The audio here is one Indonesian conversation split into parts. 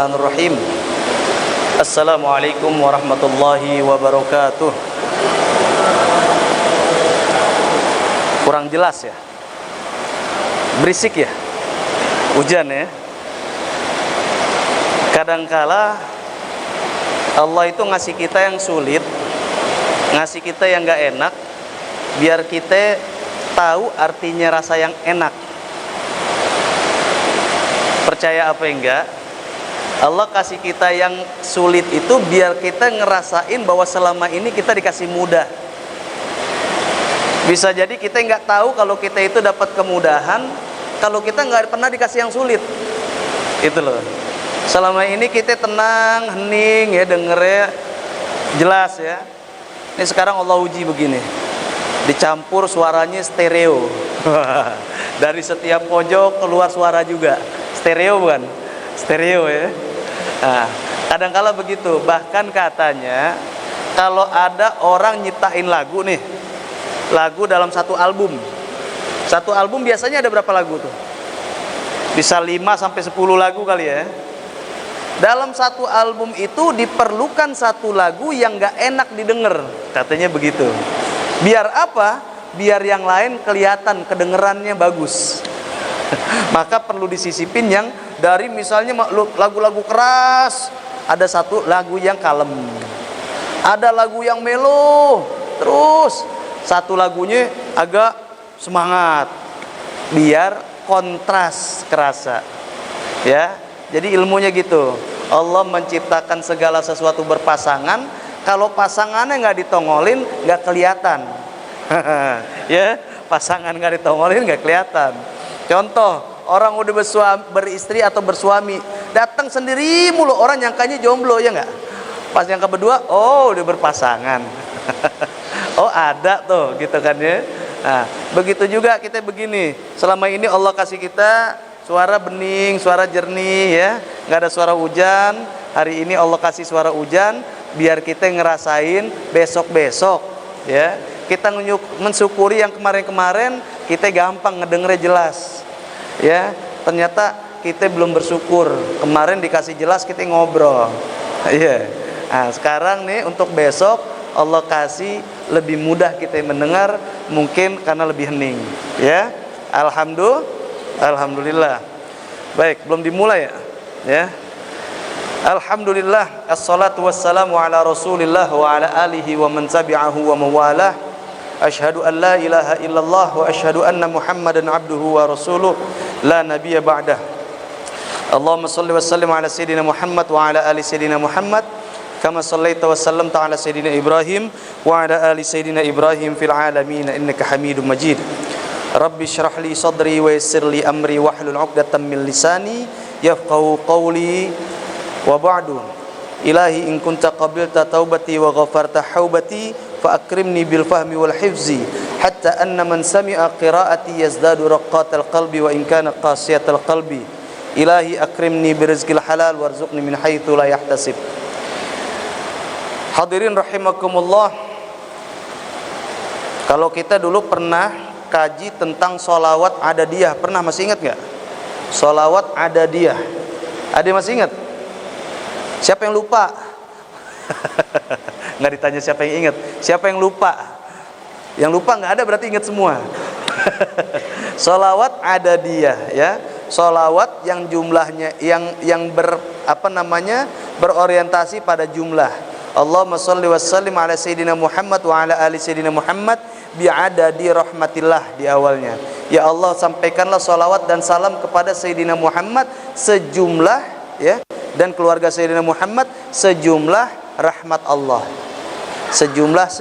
Bismillahirrahmanirrahim. Assalamualaikum warahmatullahi wabarakatuh. Kurang jelas ya? Berisik ya? Hujan ya? Kadangkala Allah itu ngasih kita yang sulit, ngasih kita yang gak enak, biar kita tahu artinya rasa yang enak. Percaya apa enggak, Allah kasih kita yang sulit itu biar kita ngerasain bahwa selama ini kita dikasih mudah. Bisa jadi kita nggak tahu kalau kita itu dapat kemudahan kalau kita nggak pernah dikasih yang sulit. Itu loh. Selama ini kita tenang, hening ya, dengernya jelas ya. Ini sekarang Allah uji begini, dicampur suaranya stereo. Dari setiap pojok keluar suara juga. Stereo bukan? Stereo ya. Nah, kadang-kala begitu. Bahkan katanya kalau ada orang nyiptain lagu nih, lagu dalam satu album. Satu album biasanya ada berapa lagu tuh? Bisa 5 sampai 10 lagu kali ya. Dalam satu album itu diperlukan satu lagu yang gak enak didengar. Katanya begitu. Biar apa? Biar yang lain kelihatan kedengerannya bagus. Maka perlu disisipin yang dari misalnya lagu-lagu keras, ada satu lagu yang kalem, ada lagu yang melo, terus satu lagunya agak semangat, biar kontras kerasa ya. Jadi ilmunya gitu. Allah menciptakan segala sesuatu berpasangan. Kalau pasangannya nggak ditongolin, nggak kelihatan. Ya, pasangan nggak ditongolin nggak kelihatan. Contoh, orang udah beristri atau bersuami, datang sendiri mulu, orang nyangkanya jomblo ya nggak? Pas yang kedua, oh udah berpasangan. Oh ada tuh, gitu kan ya. Nah, begitu juga kita begini. Selama ini Allah kasih kita suara bening, suara jernih ya, nggak ada suara hujan. Hari ini Allah kasih suara hujan, biar kita ngerasain besok-besok ya. Kita mensyukuri yang kemarin-kemarin, kita gampang ngedengernya jelas ya. Ternyata kita belum bersyukur, kemarin dikasih jelas kita ngobrol ya. Nah sekarang nih untuk besok Allah kasih lebih mudah kita mendengar, mungkin karena lebih hening ya. Alhamdulillah. Baik, belum dimulai ya. Alhamdulillah, assalatu wassalamu ala rasulillah wa ala alihi wa man tabi'ahu wa mawalah. Asyhadu an la ilaha illallah wa asyhadu anna Muhammadan abduhu wa rasuluh la nabiyya ba'dah. Allahumma shalli wa sallim ala sayyidina Muhammad wa ala ali sayyidina Muhammad kama shallaita wa sallamta ala sayyidina Ibrahim wa ala ali sayyidina Ibrahim fil alamin innaka Hamidum Majid. Rabbi shrah li sadri wa yassir li amri wahlul 'uqdatam min lisani yafqahu qawli wa ba'du. Ilahi in kunta qabilta taubati wa ghafarta haubati fa akrimni bil fahmi wal hifzi hatta anna man sami'a qiraati yazdadu raqqatal qalbi wa in kana qasiyatal qalbi. Ilahi akrimni bi rizqil halal warzuqni min haitsu la yahtasib. Hadirin rahimakumullah, kalau kita dulu pernah kaji tentang sholawat adadiyah, pernah masih ingat nggak? Sholawat adadiyah, ada yang masih ingat? Siapa yang lupa? Nggak ditanya siapa yang ingat, siapa yang lupa? Yang lupa nggak ada berarti ingat semua. Sholawat adadiyah ya, sholawat yang jumlahnya yang berorientasi pada jumlah. Allahumma sholli wa sallim ala sayyidina Muhammad wa ala ali sayyidina Muhammad bi'adadi rahmatillah di awalnya. Ya Allah, sampaikanlah sholawat dan salam kepada Sayyidina Muhammad sejumlah ya, dan keluarga Sayyidina Muhammad sejumlah rahmat Allah. Sejumlah.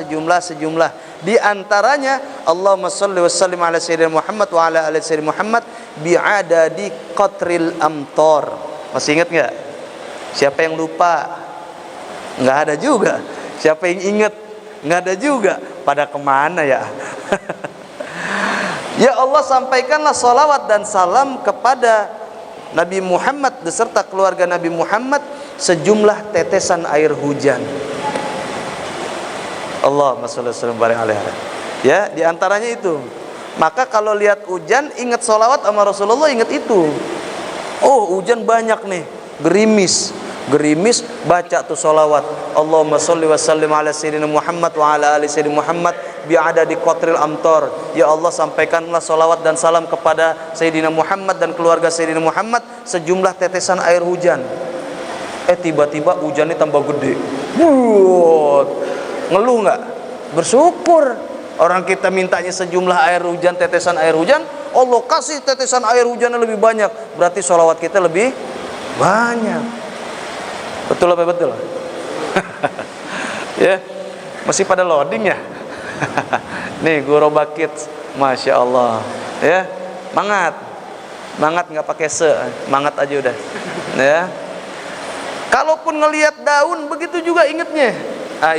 Di antaranya Allahumma sholli wa sallim ala sayyidina Muhammad wa ala ali sayyidina Muhammad bi'adadi qatril amtor. Masih ingat enggak? Siapa yang lupa? Enggak ada juga. Siapa yang ingat? Enggak ada juga. Pada kemana ya? Ya Allah, sampaikanlah salawat dan salam kepada Nabi Muhammad beserta keluarga Nabi Muhammad sejumlah tetesan air hujan. Allahumma sholli wa sallim barik alaihi. Ya, di antaranya itu. Maka kalau lihat hujan, ingat salawat sama Rasulullah, ingat itu. Oh, hujan banyak nih. gerimis baca tuh sholawat. Allahumma sholli wa sallim ala sayyidina Muhammad wa ala ali sayyidina Muhammad bi'adadi qatril amtar. Ya Allah, sampaikanlah sholawat dan salam kepada Sayyidina Muhammad dan keluarga Sayyidina Muhammad sejumlah tetesan air hujan. Tiba-tiba hujannya tambah gede. Ngeluh nggak? Bersyukur. Orang kita mintanya sejumlah air hujan, tetesan air hujan, Allah kasih tetesan air hujannya lebih banyak. Berarti sholawat kita lebih banyak. Betul apa betul? Ya, masih pada loading ya. Nih Guru Bakit, masya Allah. Ya, mangat nggak pakai mangat aja udah. Ya, kalaupun ngelihat daun begitu juga ingetnya.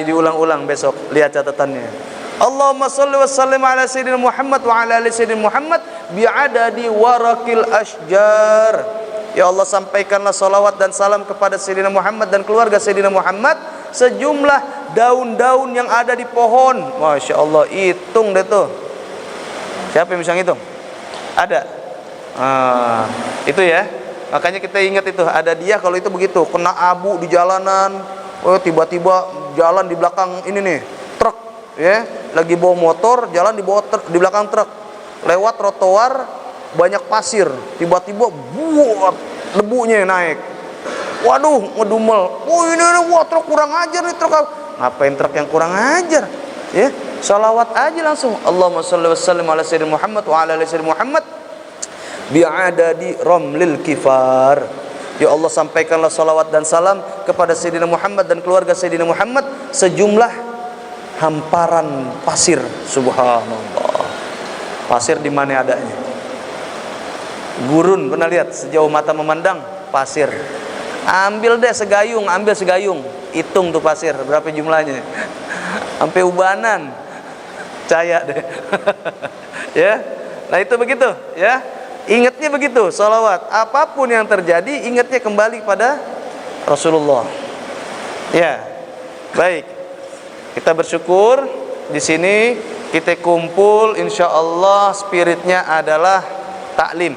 Diulang-ulang besok, lihat catatannya. Allahumma sholli wa sallim ala sayyidina Muhammad wa ala ali sayyidina Muhammad bi'adadi warakil ashjar. Ya Allah, sampaikanlah salawat dan salam kepada Sayyidina Muhammad dan keluarga Sayyidina Muhammad sejumlah daun-daun yang ada di pohon. Masya Allah, hitung deh tuh. Siapa yang bisa ngitung? Ada. Itu ya. Makanya kita ingat itu. Ada dia kalau itu begitu. Kena abu di jalanan. Tiba-tiba jalan di belakang ini nih. Truk. Ya. Lagi bawa motor, jalan di belakang truk. Lewat trotoar, banyak pasir, tiba-tiba buat debunya naik. Waduh, ngedumel. Ini wah, truk kurang ajar nih truk. Ngapain truk yang kurang ajar? Ya, salawat aja langsung. Allahumma sholli wa sallim ala sayyidina Muhammad wa ala ali sayyidina Muhammad bi'adadi ramlil kifar. Ya Allah, sampaikanlah salawat dan salam kepada Sayyidina Muhammad dan keluarga Sayyidina Muhammad sejumlah hamparan pasir. Subhanallah. Pasir di mana adanya? Gurun, pernah lihat sejauh mata memandang pasir. Ambil segayung, hitung tuh pasir berapa jumlahnya. Sampai ubanan. Percaya deh. Ya. Nah, itu begitu, ya. Ingatnya begitu, salawat. Apapun yang terjadi, ingatnya kembali pada Rasulullah. Ya. Baik. Kita bersyukur di sini kita kumpul, insya Allah spiritnya adalah taklim.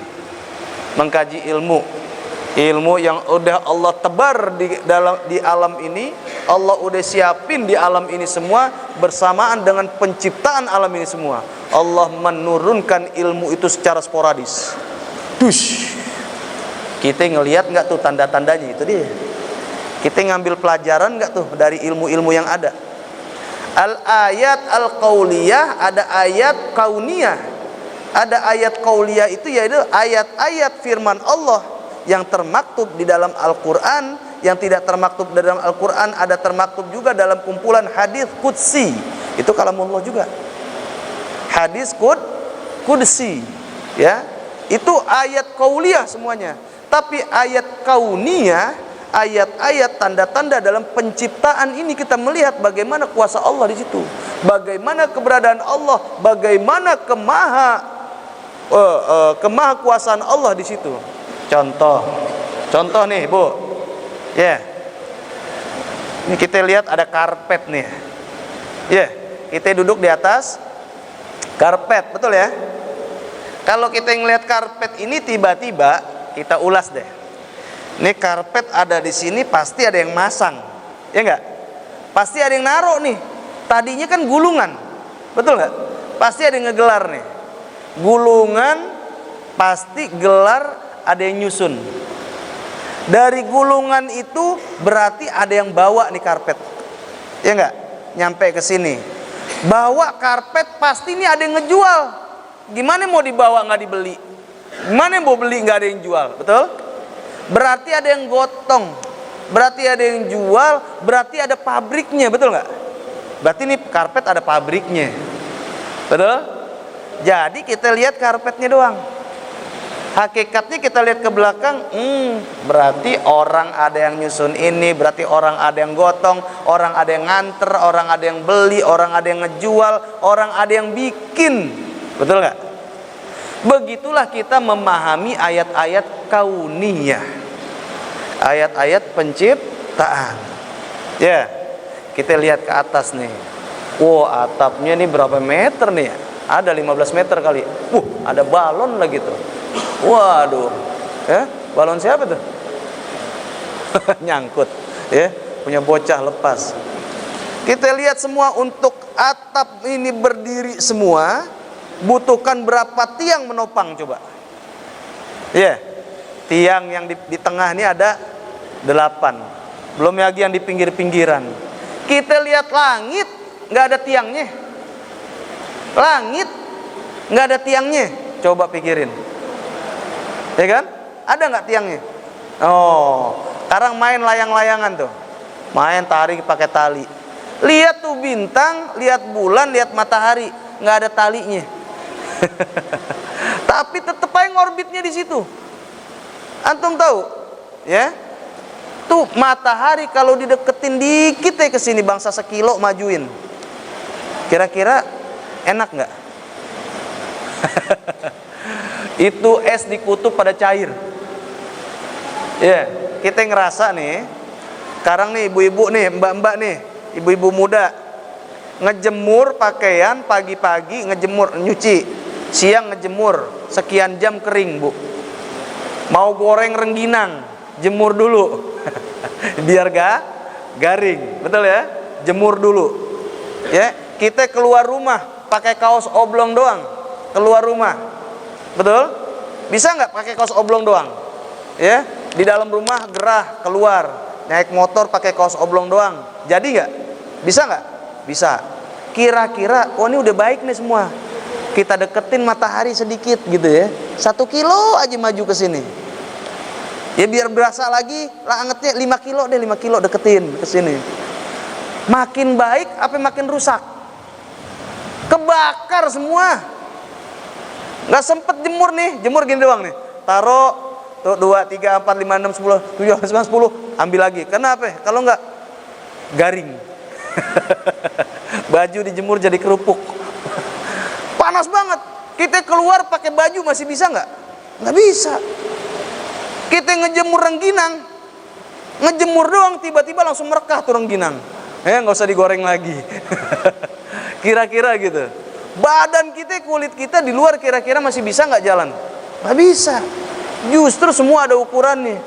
Mengkaji ilmu yang udah Allah tebar di alam ini, Allah udah siapin di alam ini semua bersamaan dengan penciptaan alam ini semua. Allah menurunkan ilmu itu secara sporadis. Kita ngelihat nggak tuh tanda-tandanya? Itu dia. Kita ngambil pelajaran nggak tuh dari ilmu-ilmu yang ada? Al-ayat al-qauliyah, ada ayat kauniyah. Ada ayat qauliyah itu yaitu ayat-ayat firman Allah yang termaktub di dalam Al-Quran, yang tidak termaktub di dalam Al-Quran ada termaktub juga dalam kumpulan hadis qudsi. Itu kalamullah juga. Hadis qudsi, ya. Itu ayat qauliyah semuanya. Tapi ayat kauniyah, ayat-ayat tanda-tanda dalam penciptaan ini kita melihat bagaimana kuasa Allah di situ. Bagaimana keberadaan Allah, bagaimana kemahakuasaan Allah di situ. Contoh nih, Bu. Ya. Ini kita lihat ada karpet nih. Ya, kita duduk di atas karpet, betul ya? Kalau kita ngelihat karpet ini tiba-tiba kita ulas deh. Ini karpet ada di sini pasti ada yang masang. Ya enggak? Pasti ada yang naruh nih. Tadinya kan gulungan. Betul enggak? Pasti ada yang ngegelar nih. Gulungan pasti gelar ada yang nyusun. Dari gulungan itu berarti ada yang bawa nih karpet. Ya enggak? Nyampe ke sini. Bawa karpet pasti ini ada yang ngejual. Gimana mau dibawa nggak dibeli? Gimana mau beli nggak ada yang jual? Betul? Berarti ada yang gotong. Berarti ada yang jual. Berarti ada pabriknya. Betul nggak? Berarti ini karpet ada pabriknya. Betul? Jadi kita lihat karpetnya doang. Hakikatnya kita lihat ke belakang, berarti orang ada yang nyusun ini, berarti orang ada yang gotong, orang ada yang nganter, orang ada yang beli, orang ada yang ngejual, orang ada yang bikin. Betul nggak? Begitulah kita memahami ayat-ayat kauniyah, ayat-ayat penciptaan. Ya, kita lihat ke atas nih. Wow, atapnya nih berapa meter nih ya? Ada 15 meter kali. Ada balon lagi tuh. Waduh. Balon siapa tuh? nyangkut, ya, punya bocah lepas. Kita lihat semua untuk atap ini berdiri semua, butuhkan berapa tiang menopang coba? Ya, tiang yang di tengah ini ada 8, belum lagi yang di pinggir-pinggiran. Kita lihat langit, nggak ada tiangnya. Langit nggak ada tiangnya, coba pikirin, ya kan? Ada nggak tiangnya? Oh, sekarang main layang-layangan tuh, main tarik pakai tali. Lihat tuh bintang, lihat bulan, lihat matahari, nggak ada talinya. Tapi tetep aja ngorbitnya di situ. Antum tahu, ya? Tuh matahari kalau dideketin dikit ya ke sini, bangsa sekilo majuin. Kira-kira enak nggak? Itu es di kutub pada cair. Ya, kita ngerasa nih, sekarang nih ibu-ibu nih, mbak-mbak nih, ibu-ibu muda ngejemur pakaian pagi-pagi, ngejemur, nyuci, siang ngejemur, sekian jam kering, Bu. Mau goreng rengginang, jemur dulu. Biar garing, betul ya? Jemur dulu. Ya, kita keluar rumah pakai kaos oblong doang, keluar rumah. Betul? Bisa nggak pakai kaos oblong doang? Ya, di dalam rumah gerah keluar, naik motor pakai kaos oblong doang. Jadi nggak? Bisa nggak? Bisa. Kira-kira, oh ini udah baik nih semua. Kita deketin matahari sedikit gitu ya. 1 kilo aja maju ke sini. Ya biar berasa lagi, lah angetnya 5 kilo deh, 5 kilo deketin ke sini. Makin baik apa makin rusak? Kebakar semua. Nggak sempet jemur nih, jemur gini doang nih. Taruh tuh 2, 3, 4, 5, 6, 10, 7, 8, 9, 10, ambil lagi. Kenapa? Kalau nggak garing. Baju dijemur jadi kerupuk. Panas banget. Kita keluar pakai baju masih bisa nggak? Nggak bisa. Kita ngejemur rengginang, ngejemur doang tiba-tiba langsung merekah tuh rengginang. Nggak usah digoreng lagi. Kira-kira gitu. Badan kita, kulit kita di luar kira-kira masih bisa nggak jalan? Nggak bisa. Justru semua ada ukurannya.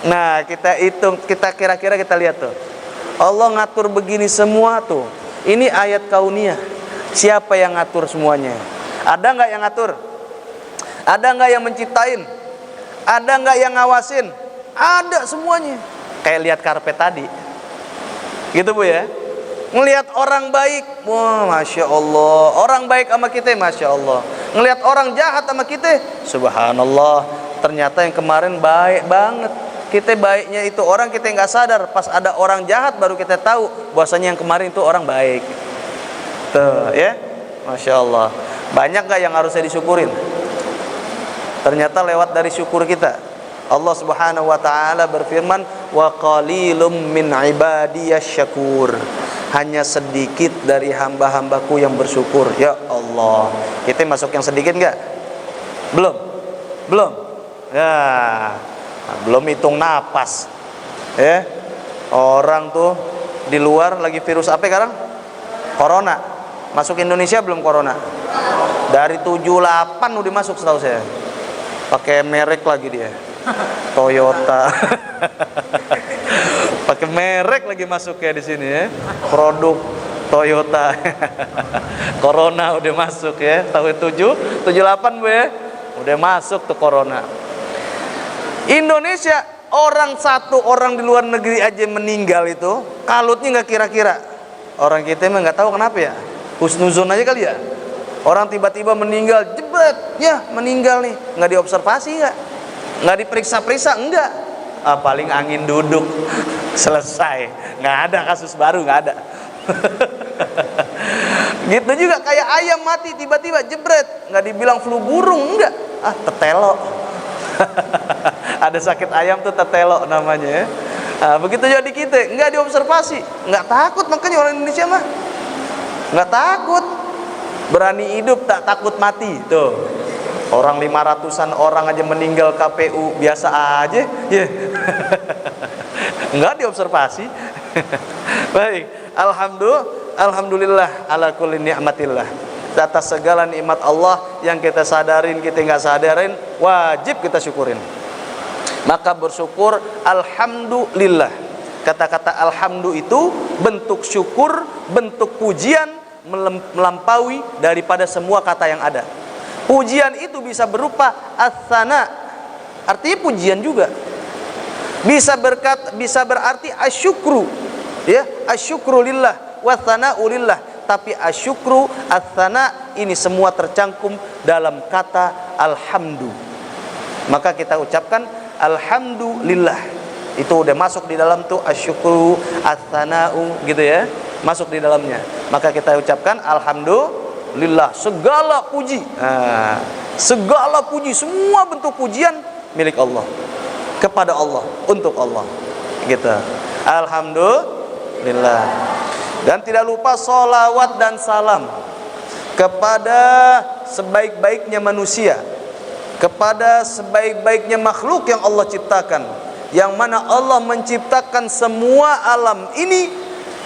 Nah, kita hitung, kita kira-kira kita lihat tuh. Allah ngatur begini semua tuh. Ini ayat kauniyah. Siapa yang ngatur semuanya? Ada nggak yang ngatur? Ada nggak yang menciptain? Ada nggak yang ngawasin? Ada semuanya. Kayak lihat karpet tadi. Gitu Bu ya. Ngelihat orang baik, wah masya Allah. Orang baik sama kita, masya Allah. Ngelihat orang jahat sama kita, subhanallah. Ternyata yang kemarin baik banget. Kita baiknya itu orang kita nggak sadar. Pas ada orang jahat baru kita tahu bahwasanya yang kemarin itu orang baik. Tuh ya, masya Allah. Banyak nggak yang harusnya disyukurin? Ternyata lewat dari syukur kita. Allah Subhanahu wa taala berfirman, wa qalilum min ibadiyasy syakur. Hanya sedikit dari hamba-hambaku yang bersyukur. Ya Allah. Kita masuk yang sedikit nggak? Belum. Belum. Ya. Belum hitung napas. Ya. Orang tuh di luar lagi virus apa sekarang? Corona. Masuk Indonesia belum corona? Dari 78 udah masuk setahu saya. Pakai merek lagi dia. Toyota. Pakai merek lagi masuk ya di sini ya. Produk Toyota. Corona udah masuk ya. Tahun 78 Bu ya. Udah masuk tuh corona. Indonesia satu orang di luar negeri aja meninggal itu, kalutnya nggak kira-kira. Orang kita emang nggak tahu kenapa ya. Husnuzon aja kali ya. Orang tiba-tiba meninggal, jebret, ya meninggal nih, nggak diobservasi nggak diperiksa-periksa, enggak. Paling angin duduk, selesai, nggak ada kasus baru, nggak ada. Gitu juga kayak ayam mati tiba-tiba jebret, nggak dibilang flu burung, enggak, tetelo. Ada sakit ayam tuh tetelo namanya ya. Begitu juga di kita, nggak diobservasi, nggak takut, makanya orang Indonesia mah nggak takut, berani hidup tak takut mati tuh. Orang 500-an orang aja meninggal KPU biasa aja, yeah. Nggak diobservasi. Baik, alhamdulillah ala kulli ni'matillah. Atas segala nikmat Allah yang kita sadarin, kita nggak sadarin, wajib kita syukurin. Maka bersyukur alhamdulillah. Kata-kata alhamdu itu bentuk syukur, bentuk pujian melampaui daripada semua kata yang ada. Pujian itu bisa berupa as-sana, artinya pujian juga. Bisa berarti asyukru, ya, asyukru lillah wa tsana'u lillah. Tapi asyukru, as-sana ini semua tercangkum dalam kata alhamdu. Maka kita ucapkan alhamdulillah. Itu udah masuk di dalam tuh asyukru, as-sana'u gitu ya. Masuk di dalamnya. Maka kita ucapkan alhamdulillah, segala puji. Segala puji, semua bentuk pujian milik Allah, kepada Allah, untuk Allah. Gitu. Alhamdulillah. Dan tidak lupa sholawat dan salam kepada sebaik-baiknya manusia, kepada sebaik-baiknya makhluk yang Allah ciptakan, yang mana Allah menciptakan semua alam ini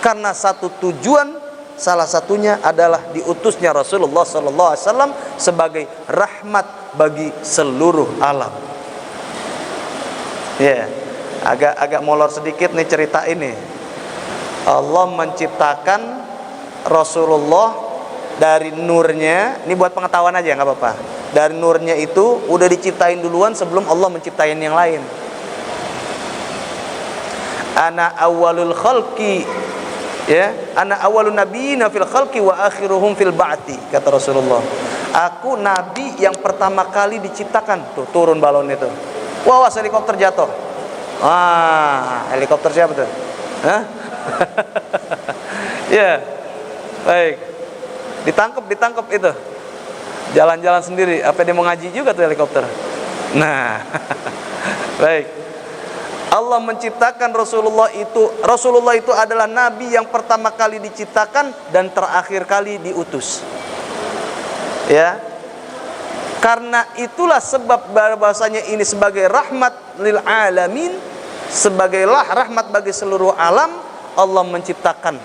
karena satu tujuan, salah satunya adalah diutusnya Rasulullah SAW sebagai rahmat bagi seluruh alam. Ya, agak molor sedikit nih cerita ini. Allah menciptakan Rasulullah dari nurnya. Ini buat pengetahuan aja, nggak apa-apa. Dari nurnya itu udah diciptain duluan sebelum Allah menciptain yang lain. Ana awwalul khalqi, ya, ana awwalun nabiyina fil khalqi wa akhiruhum fil ba'ti, kata Rasulullah. Aku nabi yang pertama kali diciptakan. Tuh, turun balon itu. Wah, helikopter jatuh. Helikopter siapa tuh? Hah? Ya, baik. Ditangkap itu. Jalan-jalan sendiri. Apa dia mau ngaji juga tuh helikopter? Nah, baik. Allah menciptakan Rasulullah itu. Rasulullah itu adalah nabi yang pertama kali diciptakan dan terakhir kali diutus. Ya. Karena itulah sebab bahwasanya ini sebagai rahmat lil alamin, sebagailah rahmat bagi seluruh alam. Allah menciptakan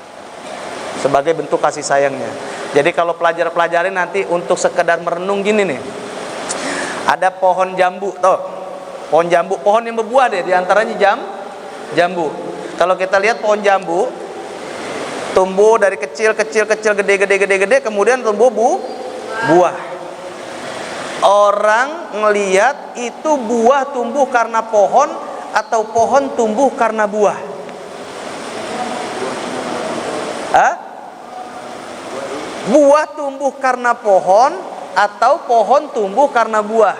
sebagai bentuk kasih sayangnya. Jadi kalau pelajar-pelajarin nanti untuk sekedar merenung gini nih. Ada pohon jambu, tuh. Pohon jambu, pohon yang berbuah deh, diantaranya jambu. Kalau kita lihat pohon jambu tumbuh dari kecil, gede, kemudian tumbuh buah. Orang ngelihat itu buah tumbuh karena pohon atau pohon tumbuh karena buah? Buah tumbuh karena pohon atau pohon tumbuh karena buah?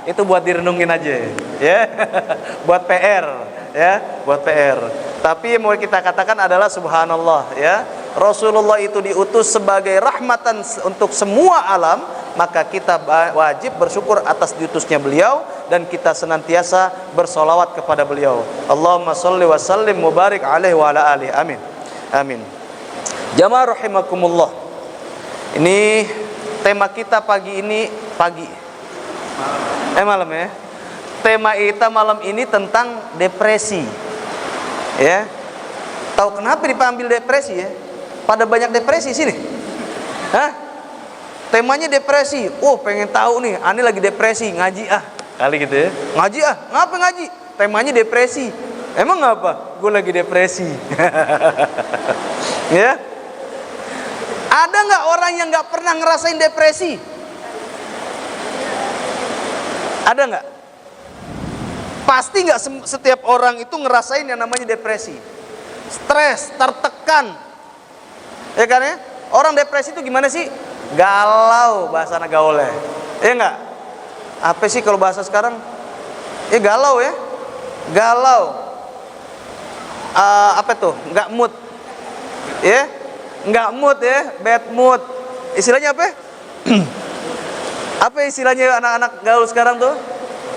Itu buat direnungin aja, ya. Buat PR, ya, buat PR. Tapi yang mau kita katakan adalah subhanallah, ya. Rasulullah itu diutus sebagai rahmatan untuk semua alam, maka kita wajib bersyukur atas diutusnya beliau dan kita senantiasa bersolawat kepada beliau. Allahumma sholli wa sallim mubarik alaihi wa ala alihi. Amin. Amin. Jamaah rahimakumullah. Ini tema kita pagi ini malam ya. Tema kita malam ini tentang depresi. Ya. Tahu kenapa dipanggil depresi ya? Pada banyak depresi sini. Hah? Temanya depresi. Oh, pengen tahu nih, ani lagi depresi, ngaji kali gitu ya. Ngaji ngapa ngaji? Temanya depresi. Emang ngapa? Gue lagi depresi. Ya. Ada nggak orang yang nggak pernah ngerasain depresi? Ada nggak? Pasti nggak setiap orang itu ngerasain yang namanya depresi. Stres, tertekan. Ya kan ya? Orang depresi itu gimana sih? Galau, bahasa anak gaul ya. Iya enggak? Apa sih kalau bahasa sekarang? Galau ya. Galau. Apa tuh? Enggak mood. Ya? Enggak mood ya, bad mood. Istilahnya apa? Apa istilahnya anak-anak gaul sekarang tuh?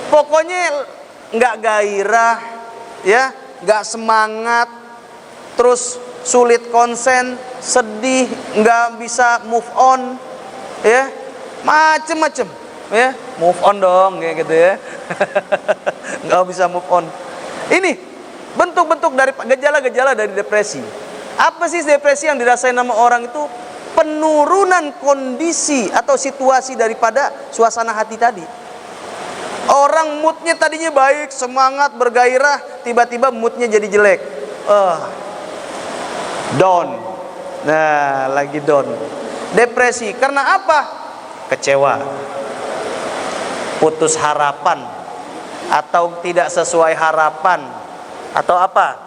Pokoknya enggak gairah, ya, enggak semangat, terus sulit konsen, sedih, nggak bisa move on, ya, macem-macem, ya, move on dong, kayak gitu ya, nggak bisa move on. Ini bentuk-bentuk dari gejala-gejala dari depresi. Apa sih depresi yang dirasain sama orang itu? Penurunan kondisi atau situasi daripada suasana hati tadi. Orang moodnya tadinya baik, semangat, bergairah, tiba-tiba moodnya jadi jelek. Down. Nah, lagi down. Depresi. Karena apa? Kecewa, putus harapan, atau tidak sesuai harapan, atau apa?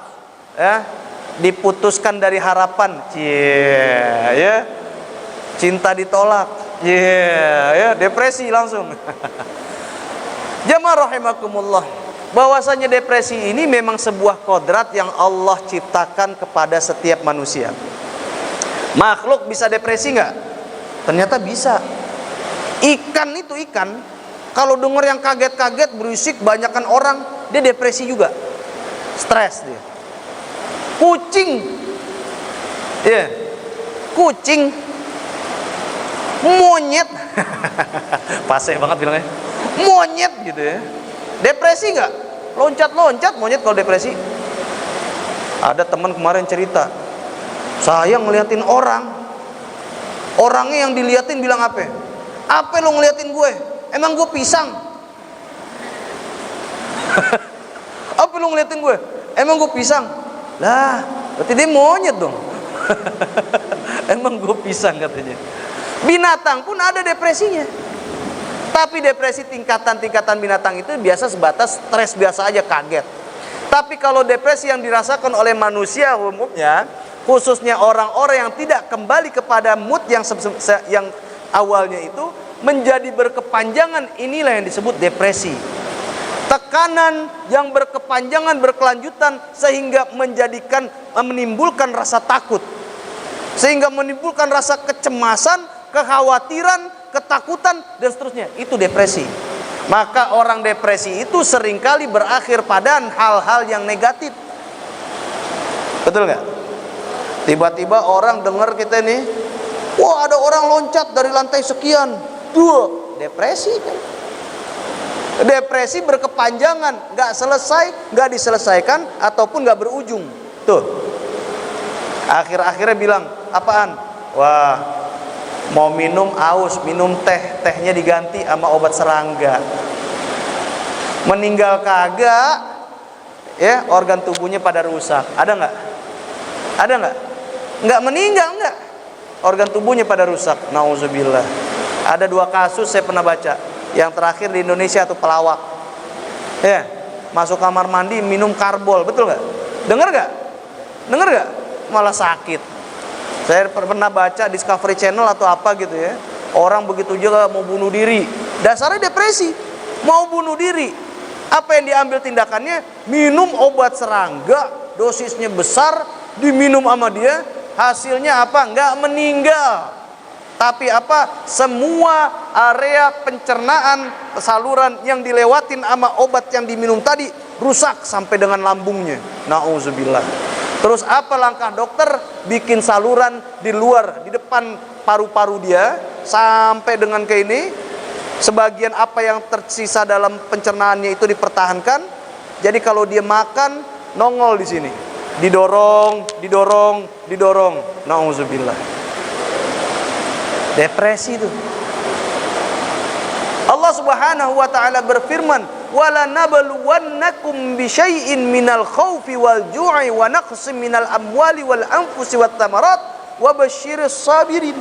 Diputuskan dari harapan. Ya. Cinta ditolak. Ya, depresi langsung. Jamaah rahimakumullah, bahwasanya depresi ini memang sebuah kodrat yang Allah ciptakan kepada setiap manusia. Makhluk bisa depresi nggak? Ternyata bisa. Ikan itu kalau dengar yang kaget-kaget, berisik, banyakan orang, dia depresi juga, stres dia. Kucing, kucing, monyet, paseh banget bilangnya, monyet gitu ya, depresi nggak? Loncat-loncat monyet kalau depresi. Ada teman kemarin cerita, saya ngeliatin orangnya yang diliatin bilang apa lo ngeliatin gue? Emang gue pisang? Apa lo ngeliatin gue? Emang gue pisang? Lah, berarti dia monyet dong. Emang gue pisang katanya. Binatang pun ada depresinya. Tapi depresi tingkatan-tingkatan binatang itu biasa sebatas stres biasa aja, kaget. Tapi kalau depresi yang dirasakan oleh manusia umumnya, khususnya orang-orang yang tidak kembali kepada mood yang awalnya itu, menjadi berkepanjangan, inilah yang disebut depresi. Tekanan yang berkepanjangan, berkelanjutan, sehingga menimbulkan rasa takut, sehingga menimbulkan rasa kecemasan, kekhawatiran, ketakutan, dan seterusnya. Itu depresi. Maka orang depresi itu seringkali berakhir pada hal-hal yang negatif. Betul nggak? Tiba-tiba orang dengar kita nih, wah ada orang loncat dari lantai sekian, depresi kan? Depresi berkepanjangan, nggak selesai, nggak diselesaikan, ataupun nggak berujung. Tuh, akhir-akhirnya bilang apaan? Wah, mau minum aus, minum tehnya diganti sama obat serangga. Meninggal kagak, ya, organ tubuhnya pada rusak. Ada nggak? Ada nggak? Nggak meninggal, nggak. Organ tubuhnya pada rusak. Nauzubillah. Ada 2 kasus saya pernah baca. Yang terakhir di Indonesia tuh pelawak. Ya, masuk kamar mandi minum karbol, betul nggak? Dengar nggak? Dengar nggak? Malah sakit. Saya pernah baca Discovery Channel atau apa gitu ya. Orang begitu juga mau bunuh diri. Dasarnya depresi. Mau bunuh diri. Apa yang diambil tindakannya? Minum obat serangga, dosisnya besar, diminum sama dia. Hasilnya apa? Nggak meninggal. Tapi apa? Semua area pencernaan, saluran yang dilewatin sama obat yang diminum tadi rusak sampai dengan lambungnya. Nauzubillah. Terus apa langkah dokter? Bikin saluran di luar, di depan paru-paru dia sampai dengan ke ini. Sebagian apa yang tersisa dalam pencernaannya itu dipertahankan. Jadi kalau dia makan, nongol di sini. Didorong. Nauzubillah. Depresi itu. Allah Subhanahu wa taala berfirman, "Wala nabluwannakum bisyai'in minal khaufi wal ju'i wa naqsin minal amwali wal anfusi wat thamarat wa basyiris sabirin."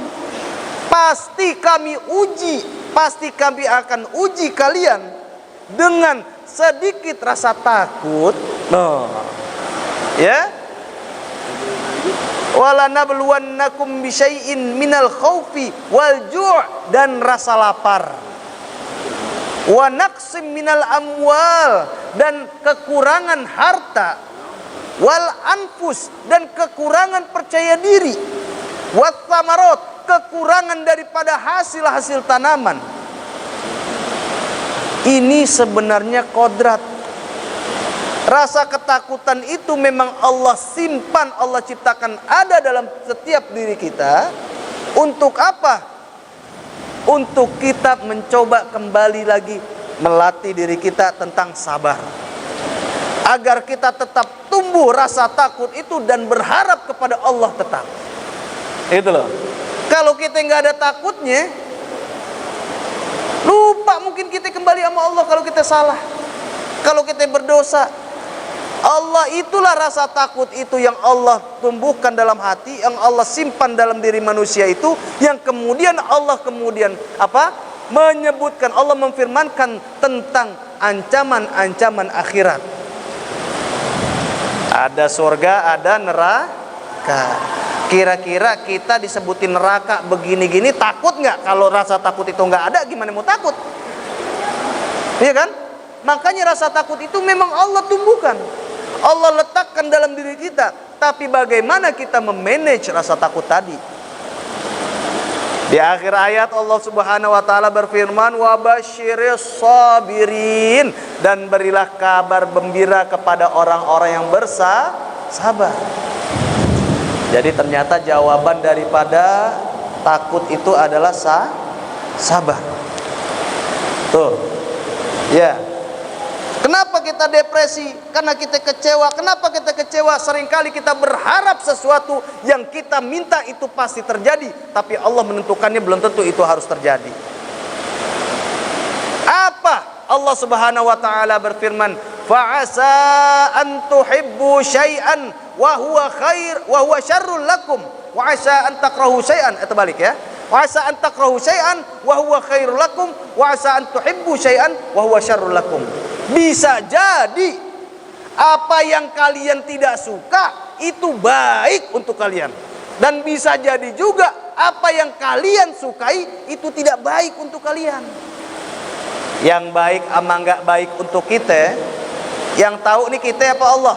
Pasti kami akan uji kalian dengan sedikit rasa takut. Ya. Wala nabluwannakum bisyai'in minal khaufi wal ju' dan rasa lapar. Wa naqsim minal amwal dan kekurangan harta. Wal anfus dan kekurangan percaya diri. Wat thamarot kekurangan daripada hasil-hasil tanaman. Ini sebenarnya kodrat. Rasa ketakutan itu memang Allah simpan, Allah ciptakan ada dalam setiap diri kita. Untuk apa? Untuk kita mencoba kembali lagi melatih diri kita tentang sabar, agar kita tetap tumbuh rasa takut itu dan berharap kepada Allah tetap. Itu loh. Kalau kita nggak ada takutnya, Lupa mungkin kita kembali sama Allah kalau kita salah, kalau kita berdosa. Allah itulah rasa takut itu yang Allah tumbuhkan dalam hati, yang Allah simpan dalam diri manusia itu, yang kemudian Allah menyebutkan, Allah memfirmankan tentang ancaman-ancaman akhirat. Ada surga, ada neraka. Kira-kira kita disebutin neraka begini-gini, takut nggak? Kalau rasa takut itu nggak ada, gimana mau takut? Iya kan? Makanya rasa takut itu memang Allah tumbuhkan, Allah letakkan dalam diri kita. Tapi bagaimana kita memanage rasa takut tadi? Di akhir ayat Allah Subhanahu wa taala berfirman, "Wa basyiris sabirin," dan berilah kabar gembira kepada orang-orang yang bersabar. Jadi ternyata jawaban daripada takut itu adalah sabar. Tuh. Ya. Kenapa kita depresi? Karena kita kecewa. Kenapa kita kecewa? Seringkali kita berharap sesuatu yang kita minta itu pasti terjadi, tapi Allah menentukannya belum tentu itu harus terjadi. Apa? Allah Subhanahu wa taala berfirman, "Fa'asa an tuhibbu syai'an wa huwa khair wa huwa syarrul lakum, wa 'asa an takrahu syai'an." Itu balik ya. "Wa 'asa an takrahu syai'an wa huwa khairul lakum, wa 'asa an tuhibbu syai'an wa huwa syarrul lakum." Bisa jadi apa yang kalian tidak suka itu baik untuk kalian, dan bisa jadi juga apa yang kalian sukai itu tidak baik untuk kalian. Yang baik ama nggak baik untuk kita, yang tahu nih kita apa Allah.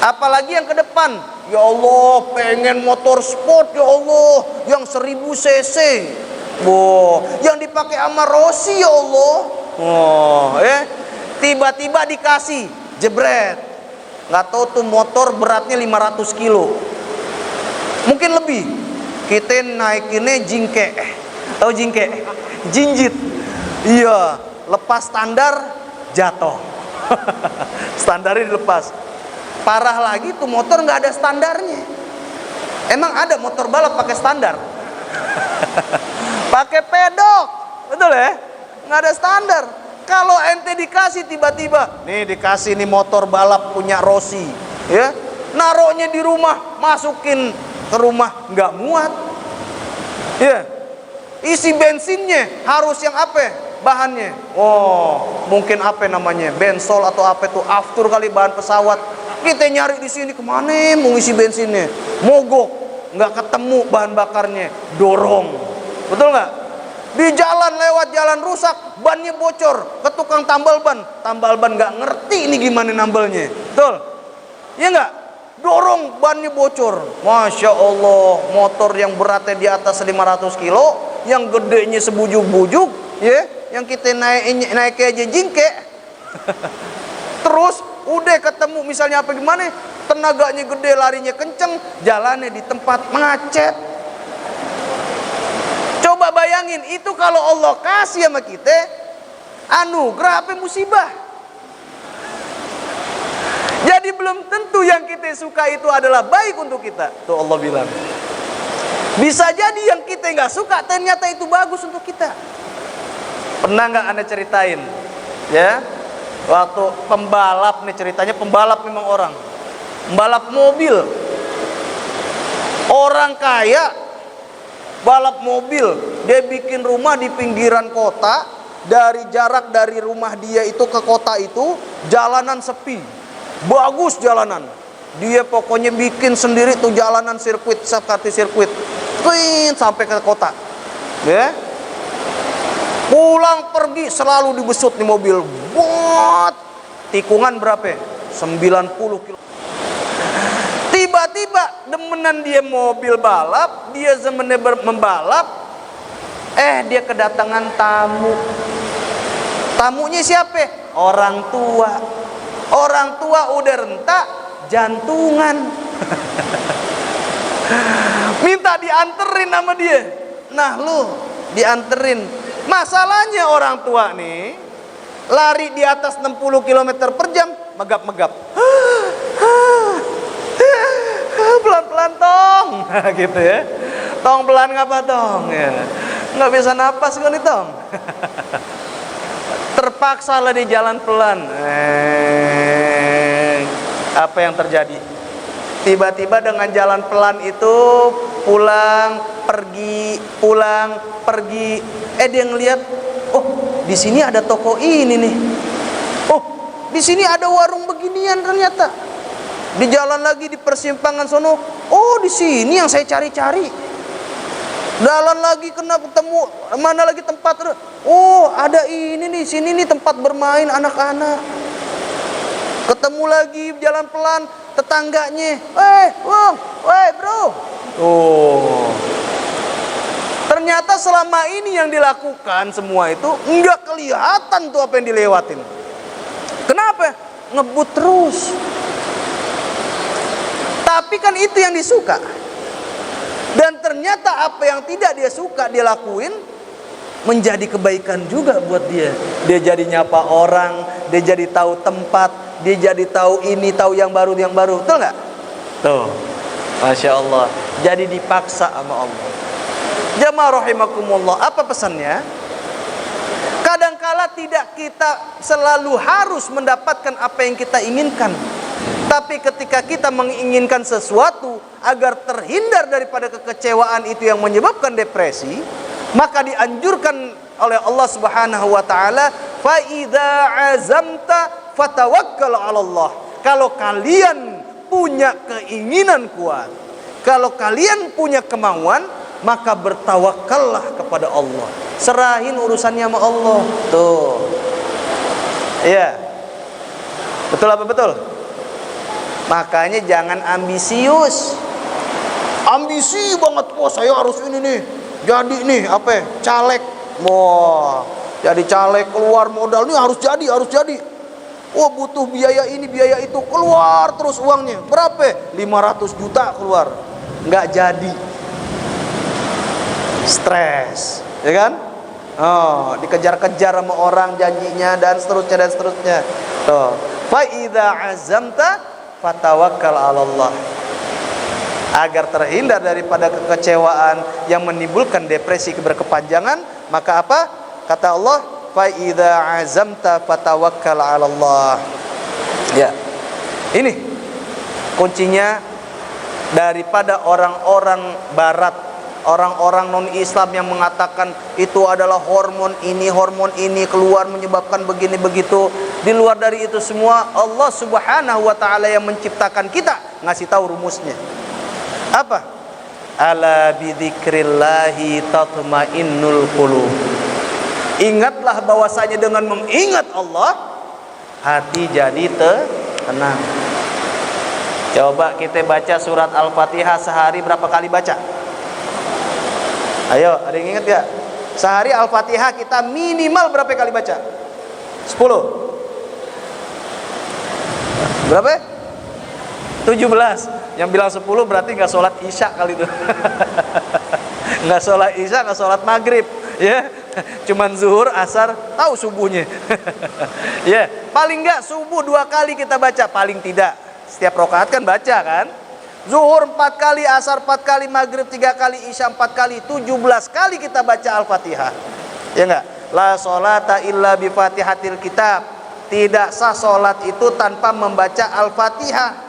Apalagi yang ke depan, ya Allah pengen motor sport, ya Allah yang 1000 cc, yang dipakai sama Rossi, ya Allah. Tiba-tiba dikasih jebret, nggak tahu tuh motor beratnya 500 kilo, mungkin lebih. Kita naikinnya jingke, tahu jingke? Jinjit. Iya, lepas standar jatuh. Standarnya dilepas. Parah lagi tuh motor nggak ada standarnya. Emang ada motor balap pakai standar? Pakai pedok, betul ya? Nggak ada standar. Kalau ente dikasih tiba-tiba, nih dikasih nih motor balap punya Rossi, ya, naruhnya di rumah, masukin ke rumah nggak muat, ya, isi bensinnya harus yang apa? Bahannya, mungkin apa namanya, bensol atau apa tuh, aftur kali bahan pesawat. Kita nyari di sini kemana mau isi bensinnya, mogok, nggak ketemu bahan bakarnya, dorong, betul nggak? Di jalan lewat jalan rusak, bannya bocor, ke tukang tambal ban nggak ngerti ini gimana nambelnya, betul? Ya nggak? Dorong bannya bocor, masya Allah, motor yang beratnya di atas 500 kilo, yang gedenya sebujuk-bujuk, ya, yang kita naik aja jingke. Terus udah ketemu misalnya apa gimana, tenaganya gede, larinya kenceng, jalannya di tempat macet. Coba bayangin, itu kalau Allah kasih sama kita anugerah apa musibah. Jadi belum tentu yang kita suka itu adalah baik untuk kita. Tuh Allah bilang, bisa jadi yang kita nggak suka ternyata itu bagus untuk kita. Pernah nggak Anda ceritain, ya, waktu pembalap nih, ceritanya pembalap memang orang, pembalap mobil, orang kaya, balap mobil, dia bikin rumah di pinggiran kota, dari jarak dari rumah dia itu ke kota itu jalanan sepi, bagus jalanan, dia pokoknya bikin sendiri tuh jalanan sirkuit, seperti sirkuit, sampai ke kota, ya. Pulang pergi selalu dibesut nih mobil, buat tikungan berapa? 90 km. Tiba-tiba demenan dia mobil balap, dia semennya membalap, dia kedatangan tamu. Tamunya siapa? Orang tua. Orang tua udah rentak, jantungan. Minta dianterin sama dia. Nah lu dianterin. Masalahnya orang tua nih lari di atas 60 km per jam, megap-megap. Pelan-pelan tong, gitu ya. Tong pelan ngapa tong ya. nggak bisa napas kan itu. Terpaksa lah di jalan pelan. Apa yang terjadi? Tiba-tiba dengan jalan pelan itu pulang pergi. Dia ngeliat, oh di sini ada toko ini nih. Oh di sini ada warung beginian ternyata. Di jalan lagi di persimpangan sono, oh di sini yang saya cari-cari. Jalan lagi kena ketemu mana lagi tempat, oh ada ini nih, sini nih tempat bermain anak-anak. Ketemu lagi jalan pelan tetangganya, bro. Oh, ternyata selama ini yang dilakukan semua itu enggak kelihatan tuh apa yang dilewatin. Kenapa? Ngebut terus. Tapi kan itu yang disuka. Dan ternyata apa yang tidak dia suka dia lakuin menjadi kebaikan juga buat dia. Dia jadi nyapa orang, dia jadi tahu tempat, dia jadi tahu ini, tahu yang baru, betul nggak? Tuh, Masya Allah. Jadi dipaksa sama Allah. Jamaah rahimakumullah, apa pesannya? Kadangkala tidak kita selalu harus mendapatkan apa yang kita inginkan. Tapi ketika kita menginginkan sesuatu agar terhindar daripada kekecewaan itu yang menyebabkan depresi, maka dianjurkan oleh Allah Subhanahu wa taala, fa idza azamta fatawakkal 'ala Allah. Kalau kalian punya keinginan kuat, kalau kalian punya kemauan, maka bertawakallah kepada Allah. Serahin urusannya sama Allah. Tuh. Iya. Betul apa betul? Makanya jangan ambisius. Ambisi banget, wah saya harus ini nih. Jadi nih apa? Caleg. Wah, jadi caleg keluar modal nih harus jadi. Wah butuh biaya ini, biaya itu, keluar terus uangnya. Berapa? 500 juta keluar. Nggak jadi. Stres, ya kan? Oh, dikejar-kejar sama orang janjinya dan seterusnya. Tuh. Fa idza azamta fatawakkal 'ala Allah. Agar terhindar daripada kekecewaan yang menimbulkan depresi berkepanjangan, maka apa? Kata Allah, fa idza azamta fatawakkal 'ala Allah. Ya. Ini kuncinya daripada orang-orang barat, orang-orang non-Islam yang mengatakan itu adalah hormon ini keluar menyebabkan begini begitu. Di luar dari itu semua, Allah Subhanahu wa taala yang menciptakan kita ngasih tahu rumusnya. Apa? Ala bidzikrillahi tatmainnul qulub. Ingatlah bahwasanya dengan mengingat Allah hati jadi tenang. Coba kita baca surat Al-Fatihah sehari berapa kali baca? Ayo, ada yang ingat gak? Sehari Al-Fatihah kita minimal berapa kali baca? 10. Berapa? 17. Yang bilang 10 berarti gak sholat isya kali itu. Gak sholat isya, gak sholat maghrib, ya. Cuman zuhur, asar, tahu subuhnya. Ya, paling gak subuh 2 kali kita baca, paling tidak. Setiap rakaat kan baca kan? Zuhur 4 kali, asar 4 kali, maghrib 3 kali, isya 4 kali, 17 kali kita baca Al-Fatihah. Ya enggak? La sholata illa bi fatihatil kitab. Tidak sah sholat itu tanpa membaca Al-Fatihah.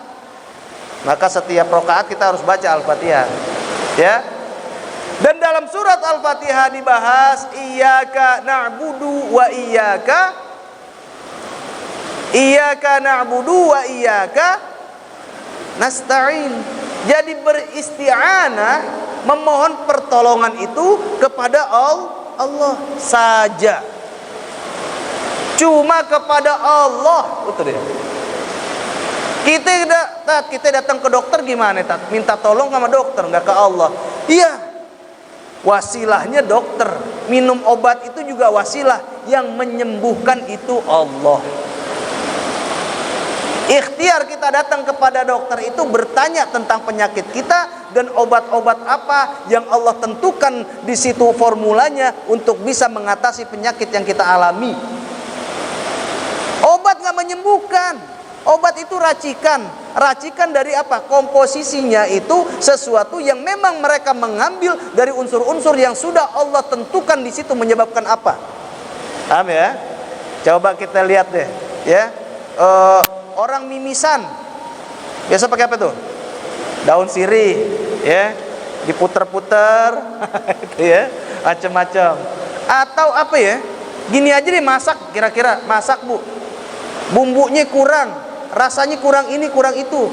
Maka setiap rakaat kita harus baca Al-Fatihah. Ya. Dan dalam surat Al-Fatihah dibahas iyyaka na'budu wa iyyaka na'budu wa iyyaka nasta'in. Jadi beristi'anah, memohon pertolongan itu kepada Allah saja. Cuma kepada Allah. Betul ya. Kita datang ke dokter gimana, Tat? Minta tolong sama dokter, nggak ke Allah. Iya. Wasilahnya dokter. Minum obat itu juga wasilah. Yang menyembuhkan itu Allah. Ikhtiar kita datang kepada dokter itu bertanya tentang penyakit kita dan obat-obat apa yang Allah tentukan di situ formulanya untuk bisa mengatasi penyakit yang kita alami. Obat nggak menyembuhkan. Obat itu racikan. Racikan dari apa? Komposisinya itu sesuatu yang memang mereka mengambil dari unsur-unsur yang sudah Allah tentukan di situ menyebabkan apa. Paham ya? Coba kita lihat deh, ya. Orang mimisan biasa pakai apa tuh? Daun sirih, ya, diputer-puter, gitu ya, macam-macam. Atau apa ya? Gini aja deh, masak, kira-kira masak bu, bumbunya kurang, rasanya kurang ini kurang itu.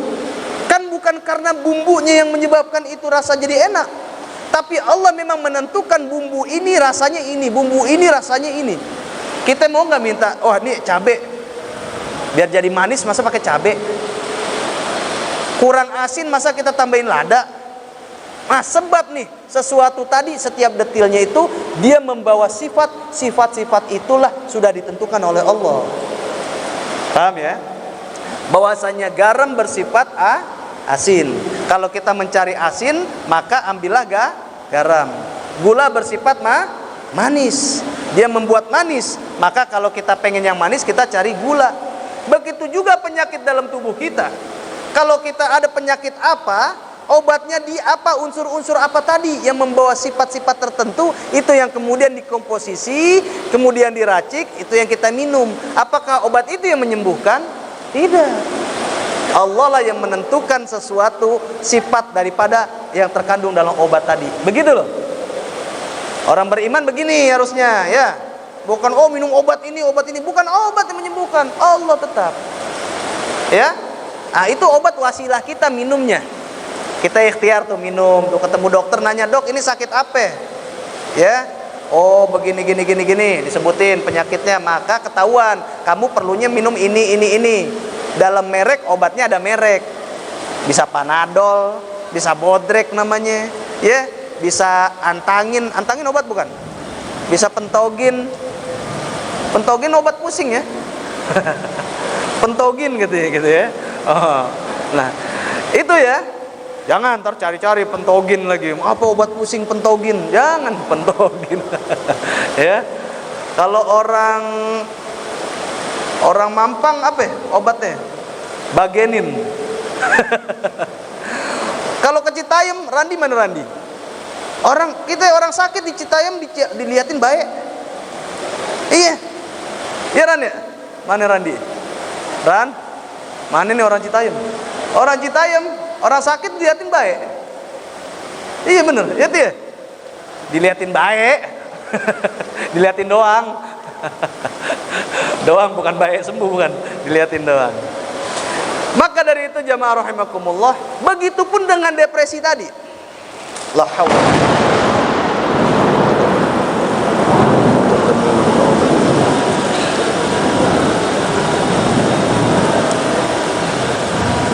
Kan bukan karena bumbunya yang menyebabkan itu rasa jadi enak, tapi Allah memang menentukan bumbu ini rasanya ini, bumbu ini rasanya ini. Kita mau nggak minta, oh ini cabai biar jadi manis, masa pakai cabai? Kurang asin, masa kita tambahin lada? Nah, sebab nih sesuatu tadi setiap detilnya itu dia membawa sifat itulah sudah ditentukan oleh Allah. Paham ya? Bahwasanya garam bersifat asin. Kalau kita mencari asin, maka ambillah garam. Gula bersifat manis. Dia membuat manis. Maka kalau kita pengen yang manis, kita cari gula. Begitu juga penyakit dalam tubuh kita. Kalau kita ada penyakit apa, obatnya di apa, unsur-unsur apa tadi yang membawa sifat-sifat tertentu, itu yang kemudian dikomposisi, kemudian diracik, itu yang kita minum. Apakah obat itu yang menyembuhkan? Tidak. Allah lah yang menentukan sesuatu sifat daripada yang terkandung dalam obat tadi. Begitu loh. Orang beriman begini harusnya, ya. Bukan minum obat ini, bukan obat yang menyembuhkan, Allah tetap. Ya. Nah, itu obat wasilah kita minumnya. Kita ikhtiar tuh minum, tuh ketemu dokter nanya, "Dok, ini sakit apa?" Ya. Oh, begini disebutin penyakitnya, maka ketahuan kamu perlunya minum ini. Dalam merek obatnya ada merek. Bisa Panadol, bisa Bodrek namanya, ya. Bisa antangin obat bukan? Bisa Pentogin obat pusing ya. Pentogin gitu ya. Oh. Nah, itu ya. Jangan ntar cari-cari Pentogin lagi. Apa obat pusing Pentogin? Jangan Pentogin. Ya. Kalau orang Mampang apa ya obatnya? Bagenin. Kalau ke Citayam, Randi mana Randi? Orang sakit di Citayam diliatin baik. Iya. Iya Ran ya? Mana Randi? Ran? Mana nih orang Citayam? Orang Citayam, orang sakit diliatin baik. Iya bener, ya tuh ya? Diliatin baik. Diliatin doang. Doang bukan baik sembuh, bukan. Diliatin doang. Maka dari itu jamaah rahimakumullah, begitupun dengan depresi tadi. La haula.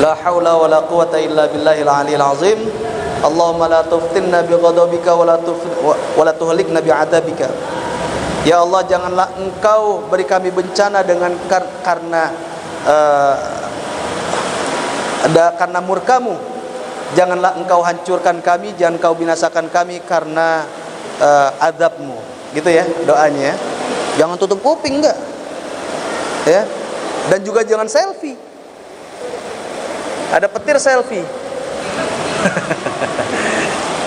La haula wa la quwata illa billahil aliyil azim. Allahumma la tuftinna bi ghadabika wa la tuhlikna bi adabika. Ya Allah, janganlah Engkau beri kami bencana dengan karena murkamu. Janganlah Engkau hancurkan kami, jangan Engkau binasakan kami karena azabmu. Gitu ya doanya ya. Jangan tutup kuping, enggak. Ya. Dan juga jangan selfie. Ada petir selfie.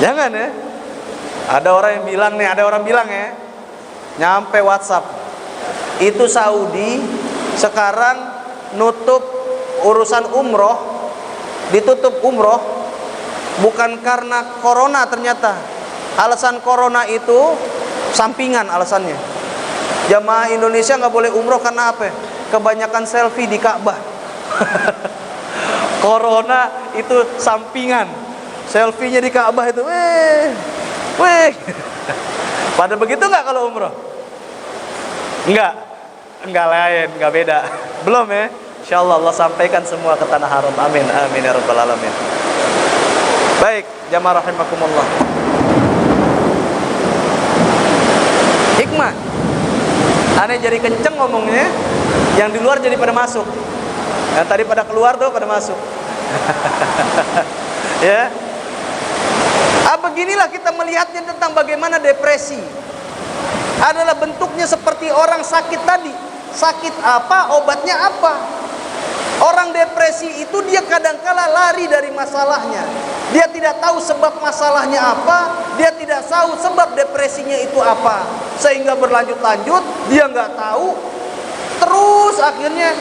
Jangan ya. Ada orang bilang ya, nyampe WhatsApp. Itu Saudi sekarang nutup urusan umroh, ditutup umroh bukan karena corona ternyata. Alasan corona itu sampingan alasannya. Jamaah Indonesia nggak boleh umroh karena apa? Kebanyakan selfie di Ka'bah. Corona itu sampingan. Selfie-nya di Ka'bah itu, weh. Pada begitu nggak kalau umroh? Enggak lain, enggak beda. Belum ya? Insyaallah Allah sampaikan semua ke tanah haram. Amin ya rabbal alamin. Baik, jamaah rahimakumullah. Hikmah. Aneh jadi kenceng ngomongnya, yang di luar jadi pada masuk. Yang tadi pada keluar tuh pada masuk. Ya. Beginilah kita melihatnya tentang bagaimana depresi adalah bentuknya seperti orang sakit tadi. Sakit apa, obatnya apa. Orang depresi itu dia kadangkala lari dari masalahnya. Dia tidak tahu sebab masalahnya apa, dia tidak tahu sebab depresinya itu apa, sehingga berlanjut-lanjut dia nggak tahu, terus akhirnya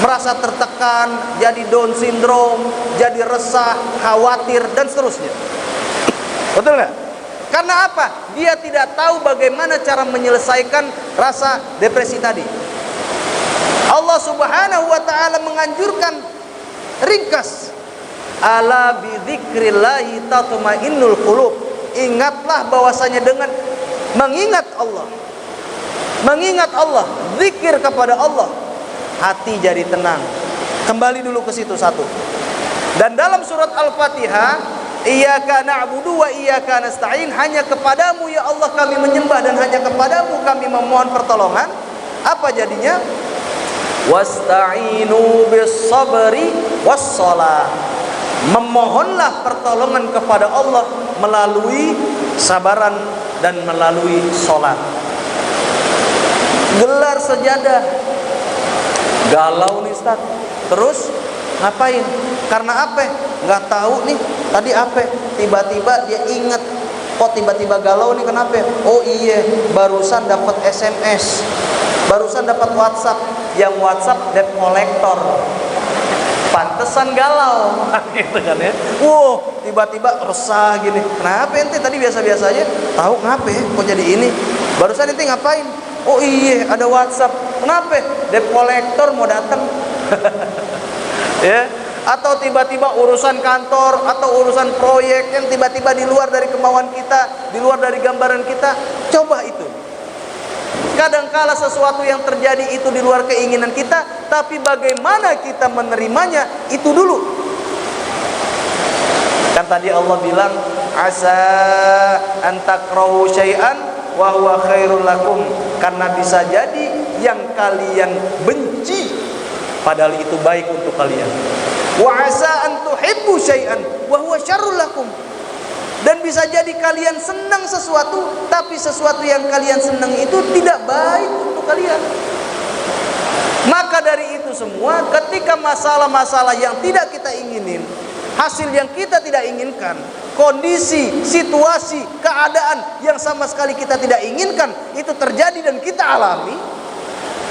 merasa tertekan, jadi Down syndrome, jadi resah, khawatir dan seterusnya. Betul nggak? Karena apa? Dia tidak tahu bagaimana cara menyelesaikan rasa depresi tadi. Allah Subhanahu wa ta'ala menganjurkan ringkas, ala bidzikrillahi tatmainnul qulub. Ingatlah bahwasanya dengan mengingat Allah, zikir kepada Allah, hati jadi tenang. Kembali dulu ke situ satu. Dan dalam surat Al-Fatihah, iyyaka na'budu wa iyyaka nasta'in, hanya kepadamu ya Allah kami menyembah dan hanya kepadamu kami memohon pertolongan. Apa jadinya? Wasta'inu bis sabri was shalah. Memohonlah pertolongan kepada Allah melalui sabaran dan melalui sholat. Gelar sejadah, galau nih Ustaz. Terus ngapain? Karena apa? Nggak tahu nih tadi apa. Tiba-tiba dia ingat, kok tiba-tiba galau nih kenapa? Oh iya, barusan dapat SMS, barusan dapat WhatsApp. Yang WhatsApp debt collector, pantesan galau gitu kan ya. Tiba-tiba resah gini. Kenapa ente tadi biasa-biasa aja? Tahu ngapa ya? Kok jadi ini? Barusan ente ngapain? Oh iya, ada WhatsApp. Kenapa? Debt collector mau datang. Ya. Atau tiba-tiba urusan kantor atau urusan proyek yang tiba-tiba di luar dari kemauan kita, di luar dari gambaran kita. Coba itu. Kadangkala sesuatu yang terjadi itu di luar keinginan kita, tapi bagaimana kita menerimanya itu dulu. Kan tadi Allah bilang, asa an takrahu syai'an wa huwa khairul lakum, karena bisa jadi yang kalian benci padahal itu baik untuk kalian. Wa asa an tuhibbu syai'an wa huwa syarrul lakum. Dan bisa jadi kalian senang sesuatu, tapi sesuatu yang kalian senang itu tidak baik untuk kalian. Maka dari itu semua, ketika masalah-masalah yang tidak kita inginin, hasil yang kita tidak inginkan, kondisi, situasi, keadaan yang sama sekali kita tidak inginkan itu terjadi dan kita alami,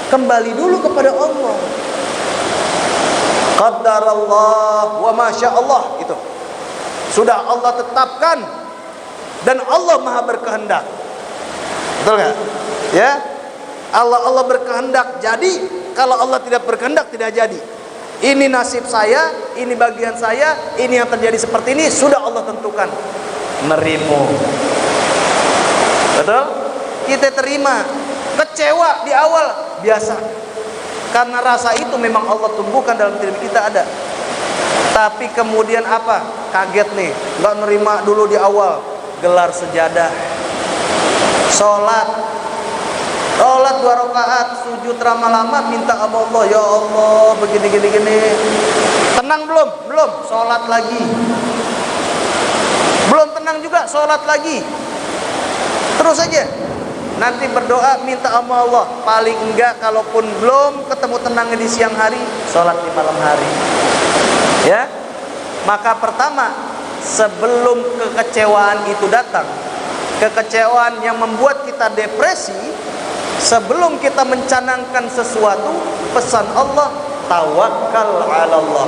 kembali dulu kepada Allah. Qaddarallah wa masyaallah, itu sudah Allah tetapkan dan Allah Maha berkehendak. Betul nggak? Ya, Allah berkehendak. Jadi kalau Allah tidak berkehendak tidak jadi. Ini nasib saya, ini bagian saya, ini yang terjadi seperti ini sudah Allah tentukan. Nerimo. Betul? Kita terima. Kecewa di awal biasa. Karena rasa itu memang Allah tumbuhkan dalam diri kita ada. Tapi kemudian apa? Kaget nih, nggak nerima dulu di awal. Gelar sejadah, sholat 2 rakaat, sujud lama-lama, minta sama Allah, ya Allah begini. Tenang belum? Belum, sholat lagi. Belum tenang juga, sholat lagi. Terus aja. Nanti berdoa, minta sama Allah. Paling enggak, kalaupun belum ketemu tenangnya di siang hari, sholat di malam hari. Ya, maka pertama, sebelum kekecewaan itu datang, kekecewaan yang membuat kita depresi, sebelum kita mencanangkan sesuatu, pesan Allah, tawakal 'ala Allah.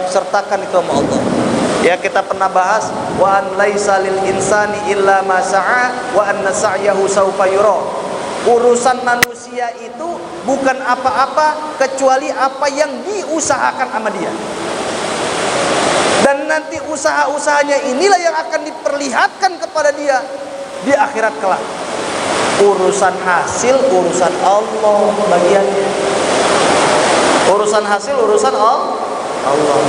Sertakan itu sama Allah. Ya, kita pernah bahas, wa an laisa lil insani illa ma sa'a wa anna sa'yahu sawfa yura. Urusan manusia itu bukan apa-apa kecuali apa yang diusahakan sama dia. Dan nanti usaha-usahanya inilah yang akan diperlihatkan kepada dia di akhirat kelak. Urusan hasil, urusan Allah bagiannya. Urusan hasil, urusan Allah.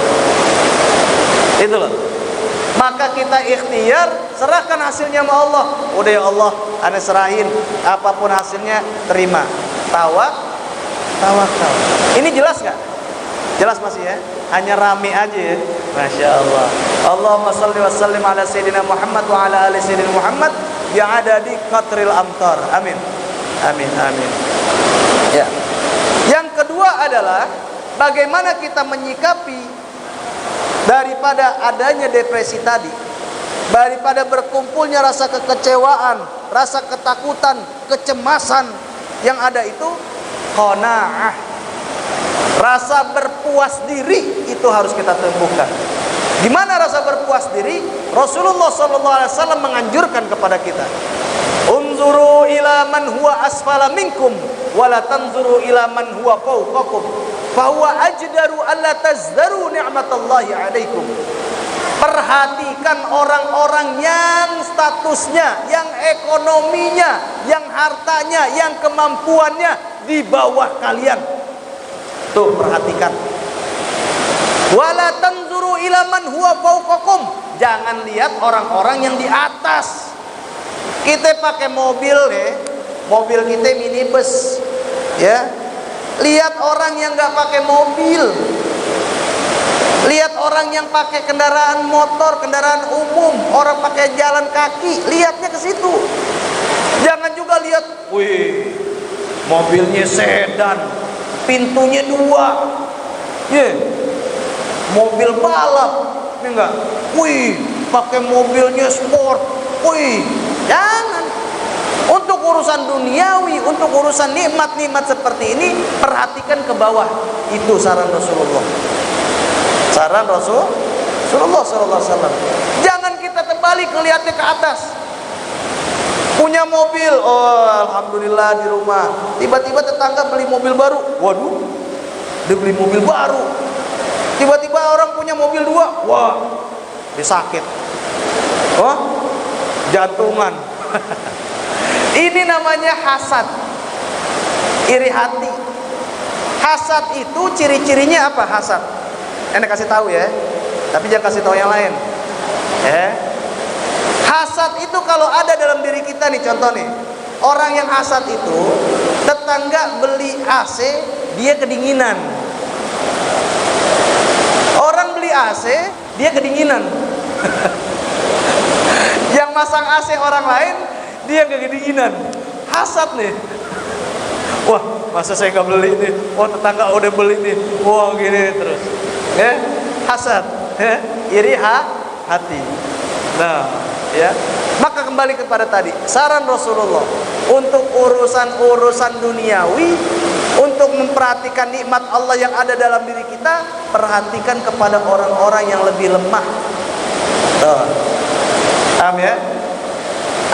Itu loh. Maka kita ikhtiar, serahkan hasilnya sama Allah. Udah ya Allah, ana serahin, apapun hasilnya terima. Tawakal. Ini jelas gak? Jelas masih ya? Hanya rame aja ya. Masya Allah. Allahumma salli wa sallim ala Sayyidina Muhammad wa ala ali Sayyidina Muhammad bi'adadi qatril amtar. Amin. Ya. Yang kedua adalah bagaimana kita menyikapi daripada adanya depresi tadi, daripada berkumpulnya rasa kekecewaan, rasa ketakutan, kecemasan yang ada itu, qanaah, rasa berpuas diri itu harus kita tumbuhkan. Di mana rasa berpuas diri? Rasulullah SAW menganjurkan kepada kita, unzuru ila man huwa asfala minkum wala tanzuru ila man huwa fawqakum fahuwa ajdaru alla tazdaru ni'matallahi alaikum. Perhatikan orang-orang yang statusnya, yang ekonominya, yang hartanya, yang kemampuannya di bawah kalian. Tuh, perhatikan. Wala tanzuru ila man huwa fawqakum. Jangan lihat orang-orang yang di atas. Kita pakai mobil mobil kita minibus, ya. Lihat orang yang nggak pakai mobil. Lihat orang yang pakai kendaraan motor, kendaraan umum, orang pakai jalan kaki, lihatnya ke situ. Jangan juga lihat, wih, mobilnya sedan, pintunya 2, mobil balap, ini enggak, wih, pakai mobilnya sport, wih, jangan. Untuk urusan duniawi, untuk urusan nikmat-nikmat seperti ini, perhatikan ke bawah. Itu saran Rasulullah. Saran Rasulullah SAW. Jangan kita terbalik ngelihatnya ke atas. Punya mobil, oh alhamdulillah di rumah. Tiba-tiba tetangga beli mobil baru, waduh, dia beli mobil baru. Tiba-tiba orang punya mobil 2, wah, dia sakit. Oh, jantungan. Ini namanya hasad, iri hati. Hasad itu ciri-cirinya apa? Hasad. Enak kasih tahu ya, tapi jangan kasih tahu yang lain. Hasad itu kalau ada dalam diri kita nih, contoh nih, orang yang hasad itu, tetangga beli AC, dia kedinginan. Orang beli AC, dia kedinginan. Yang masang AC orang lain, dia gak kedinginan. Hasad nih. Wah, masa saya gak beli nih? Oh, tetangga udah beli nih. Wah, gini terus. Hasad, iri hati. Nah, ya. Maka kembali kepada tadi, saran Rasulullah untuk urusan-urusan duniawi, untuk memperhatikan nikmat Allah yang ada dalam diri kita, perhatikan kepada orang-orang yang lebih lemah. Paham ya?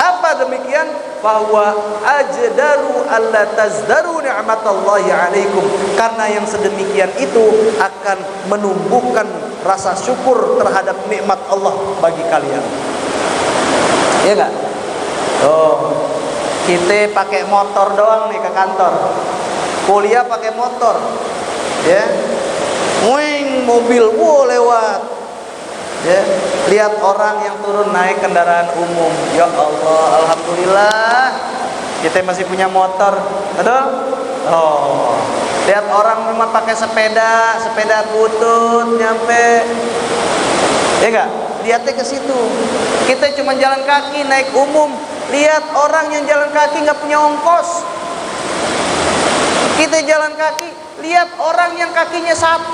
Apa demikian? Bahwa ajdaru alla tazdaru ni'matallahi alaikum. Karena yang sedemikian itu akan menumbuhkan rasa syukur terhadap nikmat Allah bagi kalian. Iya enggak? Oh, kita pakai motor doang nih ke kantor. Kuliah pakai motor. Ya. Wing, mobil lewat. Ya, lihat orang yang turun naik kendaraan umum. Ya Allah, alhamdulillah kita masih punya motor. Betul? Oh, lihat orang memang pakai sepeda butut nyampe. Ya enggak? Lihatnya ke situ. Kita cuma jalan kaki naik umum. Lihat orang yang jalan kaki nggak punya ongkos. Kita jalan kaki, lihat orang yang kakinya 1.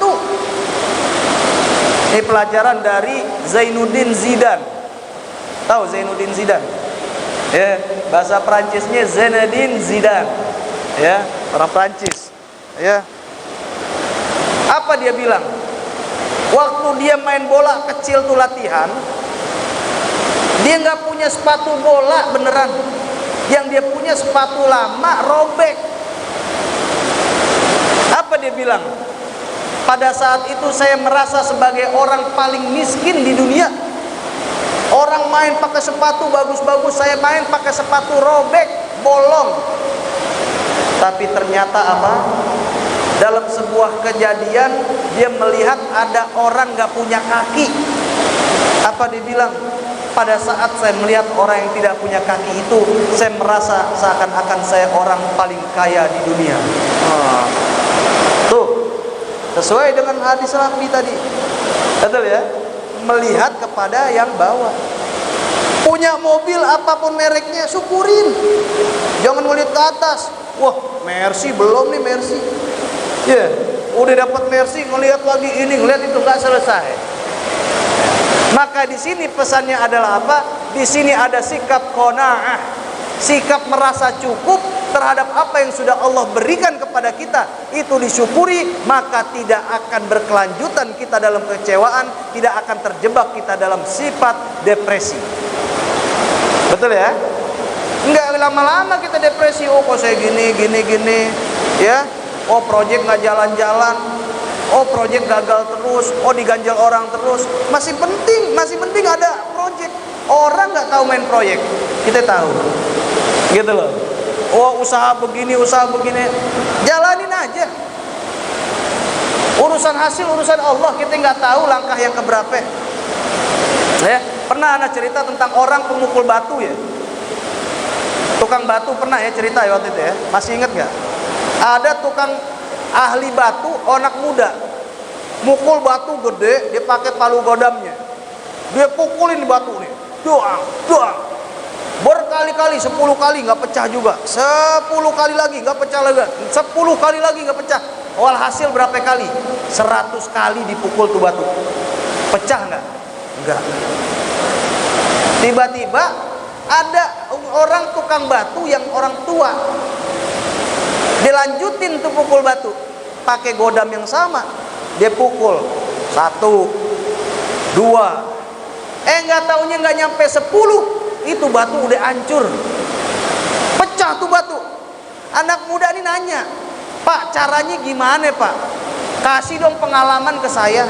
Ini pelajaran dari Zainuddin Zidane. Tahu Zainuddin Zidane? Ya, bahasa Prancisnya Zinedine Zidane. Ya, orang Prancis. Ya. Apa dia bilang? Waktu dia main bola kecil tuh latihan, dia nggak punya sepatu bola beneran. Yang dia punya sepatu lama robek. Apa dia bilang? Pada saat itu saya merasa sebagai orang paling miskin di dunia. Orang main pakai sepatu bagus-bagus, saya main pakai sepatu robek, bolong. Tapi ternyata apa? Dalam sebuah kejadian dia melihat ada orang gak punya kaki. Apa dia bilang? Pada saat saya melihat orang yang tidak punya kaki itu, saya merasa seakan-akan saya orang paling kaya di dunia. Tuh, sesuai dengan hadis Nabi tadi. Betul ya? Melihat kepada yang bawah. Punya mobil apapun mereknya, syukurin. Jangan melihat ke atas. Wah, Mercy belum nih, Mercy. Ya, Udah dapat Mercy, ngelihat lagi ini, ngelihat itu, nggak selesai. Maka di sini pesannya adalah apa? Di sini ada sikap qanaah, sikap merasa cukup terhadap apa yang sudah Allah berikan kepada kita, itu disyukuri, maka tidak akan berkelanjutan kita dalam kekecewaan, tidak akan terjebak kita dalam sifat depresi. Betul ya? Enggak lama-lama kita depresi, oh kok saya gini, ya. Oh proyek nggak jalan-jalan, oh proyek gagal terus, oh diganjal orang terus. Masih penting ada proyek. Orang nggak tahu main proyek, kita tahu, gitu loh. Oh usaha begini, jalanin aja. Urusan hasil urusan Allah, kita nggak tahu langkah yang keberapa. Ya, pernah anak cerita tentang orang pemukul batu ya. Tukang batu pernah ya cerita ya waktu itu ya. Masih ingat nggak? Ada tukang ahli batu, anak muda, mukul batu gede, dia pakai palu godamnya. Dia pukulin batu nih, doang. Berkali-kali, 10 kali nggak pecah juga, 10 kali lagi nggak pecah lagi, 10 kali lagi nggak pecah. Walhasil berapa kali? 100 kali dipukul tuh batu. Pecah nggak? Enggak. Tiba-tiba ada orang tukang batu yang orang tua, dilanjutin tuh pukul batu, pakai godam yang sama, dia pukul 1, 2, nggak taunya nggak nyampe 10, itu batu udah hancur, pecah tuh batu. Anak muda ini nanya, Pak caranya gimana Pak? Kasih dong pengalaman ke saya.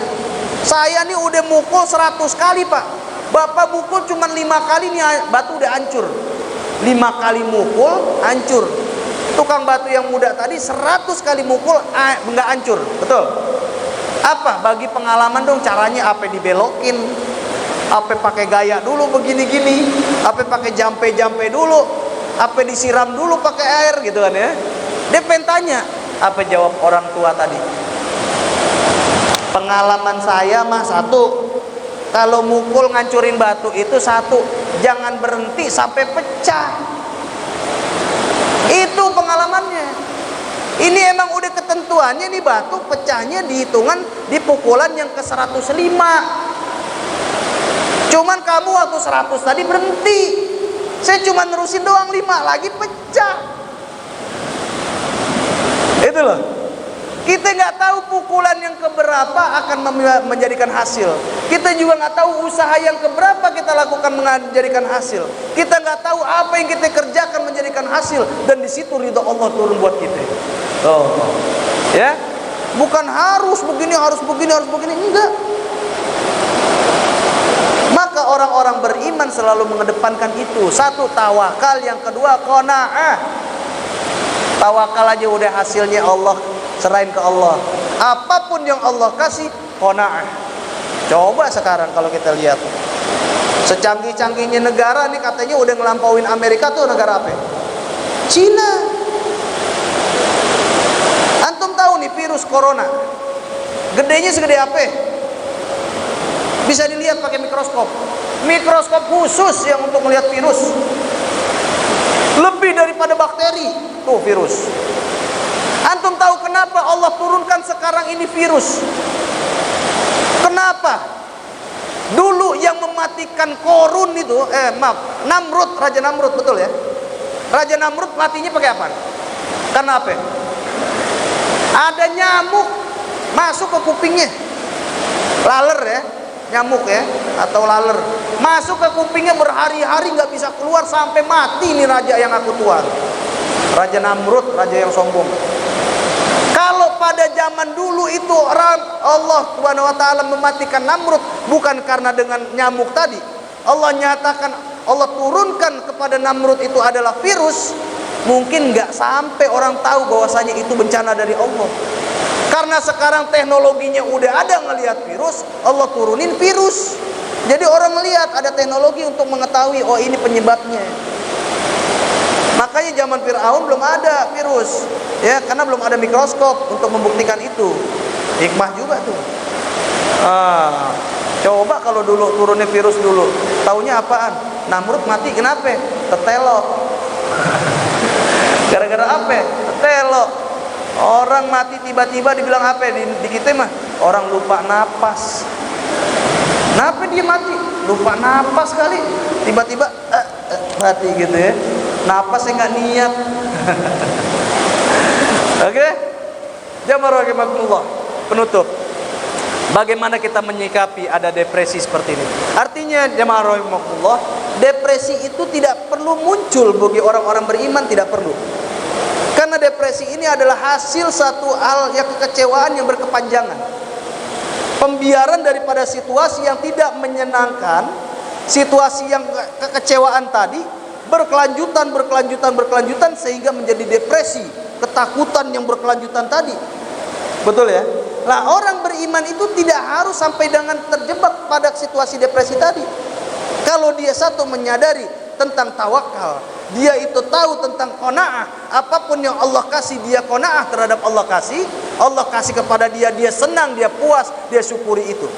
Saya nih udah mukul 100 kali Pak, Bapak mukul cuma 5 kali nih batu udah hancur. 5 kali mukul hancur. Tukang batu yang muda tadi 100 kali mukul nggak hancur, betul? Apa? Bagi pengalaman dong caranya, apa dibelokin, apa pakai gaya dulu begini-gini, apa pakai jampe dulu, apa disiram dulu pakai air gitu kan ya. Dia pengen tanya, apa jawab orang tua tadi? Pengalaman saya mah 1, kalau mukul ngancurin batu itu 1, jangan berhenti sampai pecah. Itu pengalamannya. Ini emang udah ketentuannya nih, batu pecahnya dihitungan di pukulan yang ke 105. Cuman kamu waktu 100 tadi berhenti, saya cuma nerusin doang 5 lagi pecah. Itu loh. Kita nggak tahu pukulan yang keberapa akan menjadikan hasil. Kita juga nggak tahu usaha yang keberapa kita lakukan menjadikan hasil. Kita nggak tahu apa yang kita kerjakan menjadikan hasil, dan di situ ridho Allah turun buat kita. Oh, ya, bukan harus begini, enggak. Maka orang-orang beriman selalu mengedepankan itu. 1, tawakal. Yang kedua, qanaah. Tawakal aja udah hasilnya Allah, serahin ke Allah. Apapun yang Allah kasih, qanaah. Coba sekarang kalau kita lihat, secanggih-canggihnya negara nih katanya udah ngelampauin Amerika, tuh negara apa? Cina. Antum tahu nih virus corona gedenya segede apa? Bisa dilihat pakai mikroskop khusus yang untuk melihat virus. Lebih daripada bakteri tuh virus. Antum tahu kenapa Allah turunkan sekarang ini virus? Kenapa? Dulu yang mematikan Korun itu, Namrud, Raja Namrud, betul ya? Raja Namrud matinya pakai apa? Karena apa? Ada nyamuk masuk ke kupingnya, laler ya, nyamuk ya, atau laler masuk ke kupingnya, berhari-hari nggak bisa keluar sampai mati nih raja yang aku tuan. Raja Namrud, raja yang sombong. Kalau pada zaman dulu itu Allah Subhanahu wa taala mematikan Namrud bukan karena dengan nyamuk tadi. Allah nyatakan, Allah turunkan kepada Namrud itu adalah virus, mungkin nggak sampai orang tahu bahwasanya itu bencana dari Allah. Karena sekarang teknologinya udah ada ngelihat virus, Allah turunin virus. Jadi orang melihat ada teknologi untuk mengetahui, oh ini penyebabnya. Makanya zaman Fir'aun belum ada virus, ya, karena belum ada mikroskop untuk membuktikan itu. Hikmah juga tuh. Coba kalau dulu turunnya virus dulu, taunya apaan? Namrud mati kenapa? Ketelok. Gara-gara apa? Ketelok. Orang mati tiba-tiba dibilang apa di kita mah? Orang lupa napas. Kenapa dia mati? Lupa napas kali. Tiba-tiba mati gitu ya. Napasnya nggak niat. Oke? Jamaah rahimakumullah. Penutup. Bagaimana kita menyikapi ada depresi seperti ini? Artinya jamaah rahimakumullah, depresi itu tidak perlu muncul bagi orang-orang beriman, tidak perlu. Karena depresi ini adalah hasil satu hal yang kekecewaan yang berkepanjangan. Pembiaran daripada situasi yang tidak menyenangkan, situasi yang kekecewaan tadi berkelanjutan sehingga menjadi depresi, ketakutan yang berkelanjutan tadi. Betul ya? Nah, orang beriman itu tidak harus sampai dengan terjebak pada situasi depresi tadi. Kalau dia satu menyadari tentang tawakal, dia itu tahu tentang qanaah, apapun yang Allah kasih dia qanaah terhadap Allah kasih kepada dia, dia senang, dia puas, dia syukuri itu.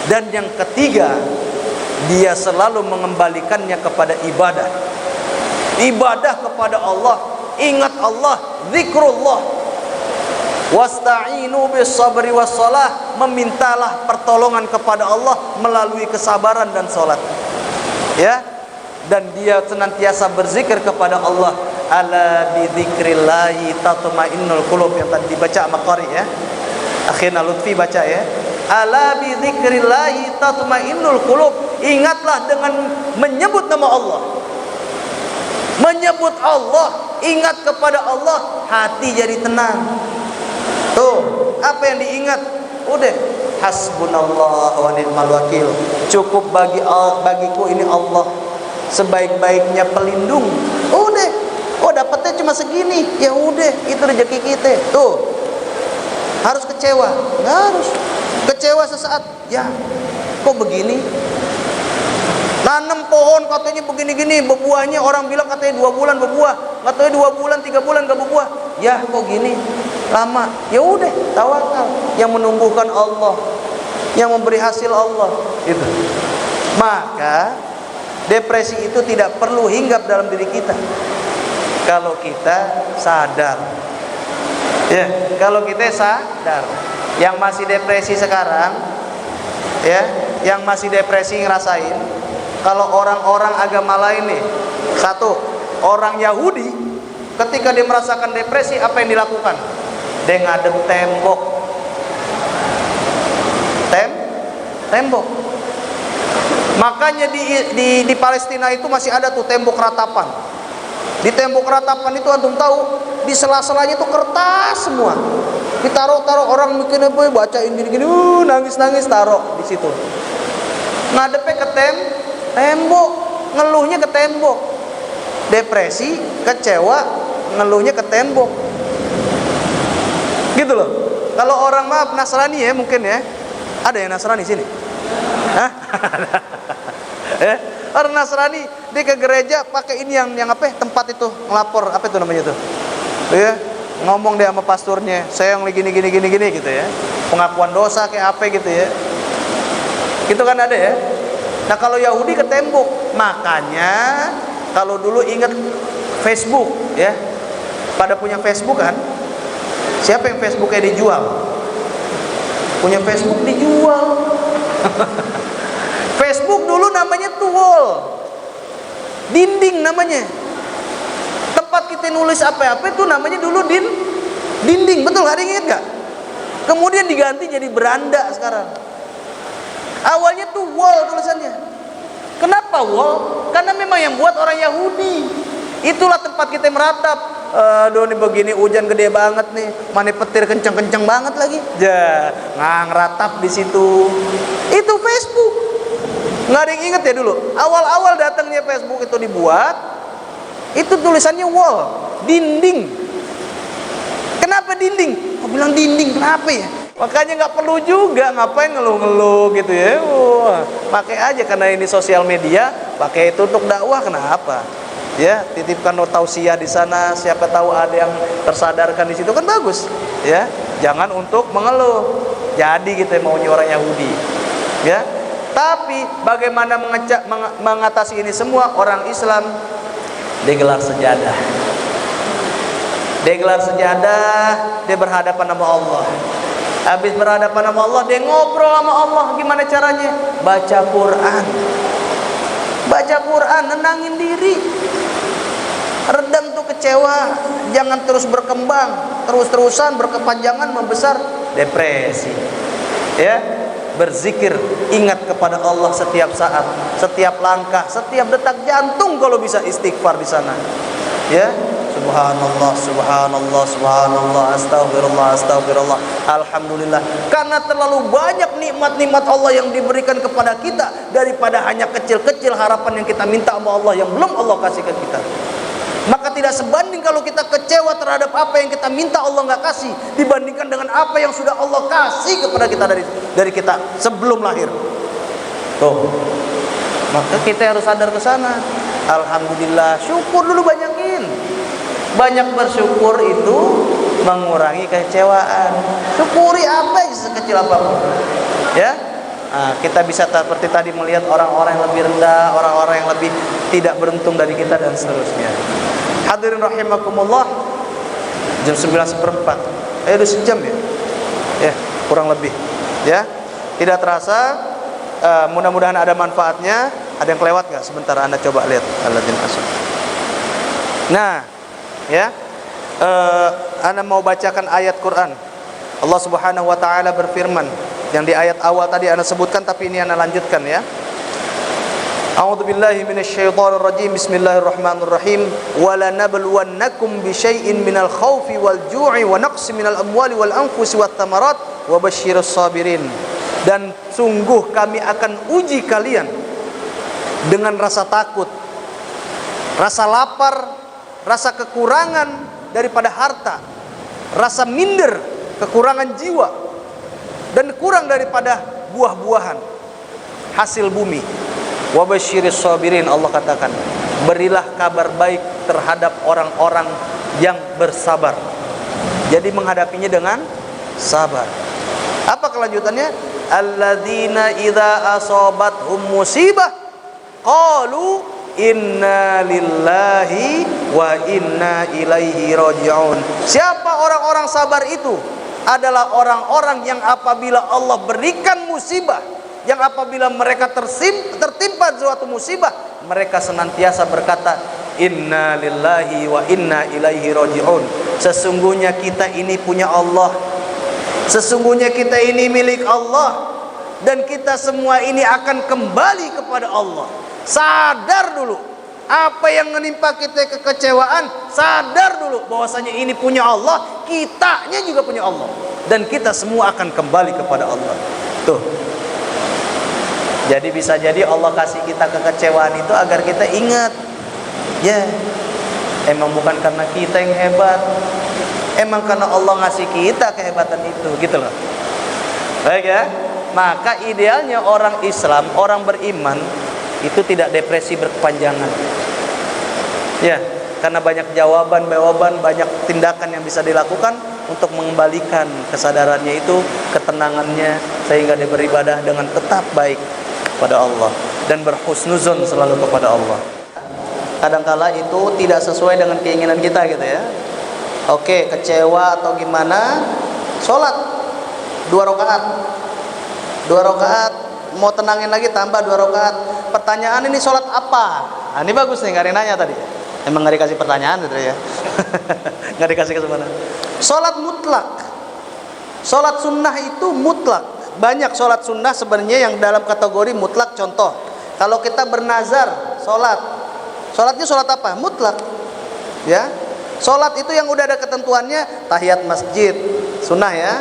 Dan yang ketiga, dia selalu mengembalikannya kepada ibadah kepada Allah, ingat Allah, zikrullah. Wasta'inu bis sabri was shalah, memintalah pertolongan kepada Allah melalui kesabaran dan salat. Ya. Dan dia senantiasa berzikir kepada Allah. Ala bi dzikrillahi tatmainnul qulub, yang tadi dibaca sama qari ya. Akhirnya Lutfi baca ya. Ala bi dzikrillahi tatmainnul qulub. Ingatlah dengan menyebut nama Allah. Menyebut Allah, ingat kepada Allah, hati jadi tenang. Tuh, apa yang diingat? Udah, hasbunallah wa ni'mal wakil. Cukup bagiku ini Allah, sebaik-baiknya pelindung. Udah, oh dapatnya cuma segini, ya udah, itu rezeki kita. Tuh, harus kecewa? Nggak harus. Kecewa sesaat, ya kok begini? Nanam pohon katanya begini-gini, berbuahnya orang bilang katanya 2 bulan berbuah, katanya 2 bulan 3 bulan gak berbuah. Ya kok gini? Lama. Ya udah, tawakal. Yang menumbuhkan Allah, yang memberi hasil Allah. Itu. Maka depresi itu tidak perlu hinggap dalam diri kita kalau kita sadar. Ya, kalau kita sadar. Yang masih depresi sekarang, ya, yang masih depresi ngerasain. Kalau orang-orang agama lain nih, satu, orang Yahudi ketika dia merasakan depresi, apa yang dilakukan? Dia ngadep tembok. Tembok. Makanya di Palestina itu masih ada tuh tembok ratapan. Di tembok ratapan itu antum tahu, di sela-selanya itu kertas semua. Ditaruh orang mungkin apa bacain gini-gini, nangis-nangis taruh di situ. Ngadepnya ke tembok, ngeluhnya ke tembok. Depresi, kecewa, ngeluhnya ke tembok. Gitu loh. Kalau orang maaf Nasrani ya mungkin ya. Ada yang Nasrani sini? Hah? Orang Nasrani dia ke gereja pakai ini yang apa? Tempat itu ngelapor apa itu namanya tuh? Ya, ngomong dia sama pasturnya, saya yang gini gitu ya. Pengakuan dosa kayak apa gitu ya. Gitu kan ada ya. Nah kalau Yahudi ke tembok. Makanya kalau dulu ingat Facebook ya, pada punya Facebook kan. Siapa yang Facebooknya dijual? Punya Facebook dijual. Facebook dulu namanya tuh wall, dinding namanya. Tempat kita nulis apa-apa itu namanya dulu dinding. Betul, ada yang ingat gak? Kemudian diganti jadi beranda sekarang. Awalnya tuh wall tulisannya. Kenapa wall? Karena memang yang buat orang Yahudi. Itulah tempat kita meratap. Aduh nih begini hujan gede banget nih, mana petir kencang-kencang banget lagi. Ya, ngeratap di situ. Itu Facebook. Nggak ada yang inget ya dulu. Awal-awal datangnya Facebook itu dibuat, itu tulisannya wall, dinding. Kenapa dinding? Kok bilang dinding? Kenapa ya? Makanya nggak perlu juga, ngapain ngeluh-ngeluh gitu ya. Pakai aja karena ini sosial media, pakai itu untuk dakwah, kenapa? Ya, titipkan tausiah di sana, siapa tahu ada yang tersadarkan di situ kan bagus. Ya, jangan untuk mengeluh. Jadi gitu maunya orang Yahudi. Ya. Tapi bagaimana mengatasi ini semua? Orang Islam digelar sejadah. Dia gelar sejadah, dia berhadapan sama Allah. Habis berhadapan sama Allah, dia ngobrol sama Allah. Gimana caranya? Baca Quran. Baca Quran, nenangin diri. Redam tuh kecewa, jangan terus berkembang, terus-terusan berkepanjangan membesar, depresi. Ya, berzikir, ingat kepada Allah setiap saat, setiap langkah, setiap detak jantung, kalau bisa istighfar di sana. Ya, subhanallah, subhanallah, subhanallah, astagfirullah, astagfirullah, alhamdulillah. Karena terlalu banyak nikmat-nikmat Allah yang diberikan kepada kita, daripada hanya kecil-kecil harapan yang kita minta sama Allah yang belum Allah kasih ke kita. Maka tidak sebanding kalau kita kecewa terhadap apa yang kita minta Allah nggak kasih, dibandingkan dengan apa yang sudah Allah kasih kepada kita dari kita sebelum lahir. Tuh, maka kita harus sadar ke sana. Alhamdulillah, syukur dulu, banyakin. Banyak bersyukur itu mengurangi kecewaan. Syukuri apa yang sekecil apapun. Ya, nah, kita bisa seperti tadi melihat orang-orang yang lebih rendah, orang-orang yang lebih tidak beruntung dari kita dan seterusnya. Hadirin rahimakumullah, jam 9:04. Udah sejam ya? Ya, kurang lebih. Ya, tidak terasa. Mudah-mudahan ada manfaatnya. Ada yang kelewat nggak? Sebentar, Anda coba lihat. Nah, ya, Anda mau bacakan ayat Quran. Allah Subhanahu Wa Taala berfirman, yang di ayat awal tadi Anda sebutkan, tapi ini Anda lanjutkan ya. A'udzubillahi minasyaitonir rajim. Bismillahirrahmanirrahim. Wala nabluwannakum bisyai'in minal khaufi wal ju'i wa naqsin minal amwali wal anfusi wat thamarat wa basyyiris sabirin. Dan sungguh kami akan uji kalian dengan rasa takut, rasa lapar, rasa kekurangan daripada harta, rasa minder, kekurangan jiwa, dan kurang daripada buah-buahan hasil bumi. Wa basyiris sabirin, Allah katakan, berilah kabar baik terhadap orang-orang yang bersabar. Jadi menghadapinya dengan sabar. Apa kelanjutannya? Alladzina idza asabathum musibah qalu inna lillahi wa inna ilaihi raji'un. Siapa orang-orang sabar itu? Adalah orang-orang yang apabila Allah berikan musibah, yang apabila mereka tertimpa suatu musibah, mereka senantiasa berkata, inna lillahi wa inna ilaihi raji'un. Sesungguhnya kita ini punya Allah, sesungguhnya kita ini milik Allah, dan kita semua ini akan kembali kepada Allah. Sadar dulu apa yang menimpa kita, kekecewaan. Sadar dulu bahwasanya ini punya Allah, kitanya juga punya Allah, dan kita semua akan kembali kepada Allah. Tuh. Jadi bisa jadi Allah kasih kita kekecewaan itu agar kita ingat, ya, emang bukan karena kita yang hebat, emang karena Allah ngasih kita kehebatan itu, gitu loh. Baik ya. Maka idealnya orang Islam, orang beriman itu tidak depresi berkepanjangan. Ya, karena banyak jawaban, banyak tindakan yang bisa dilakukan untuk mengembalikan kesadarannya itu, ketenangannya, sehingga dia beribadah dengan tetap baik pada Allah dan berhusnuzon selalu kepada Allah. Kadangkala itu tidak sesuai dengan keinginan kita gitu ya. Oke, kecewa atau gimana, sholat 2 rakaat, mau tenangin lagi tambah 2 rakaat. Pertanyaan, ini sholat apa? Nah, ini bagus nih, nggak ada yang nanya tadi. Emang nggak dikasih pertanyaan gitu ya. Nggak dikasih kesempatan. Sholat mutlak, sholat sunnah itu mutlak. Banyak sholat sunnah sebenarnya yang dalam kategori mutlak. Contoh, kalau kita bernazar sholatnya sholat apa? Mutlak. Ya, sholat itu yang udah ada ketentuannya, tahiyat masjid, sunnah ya,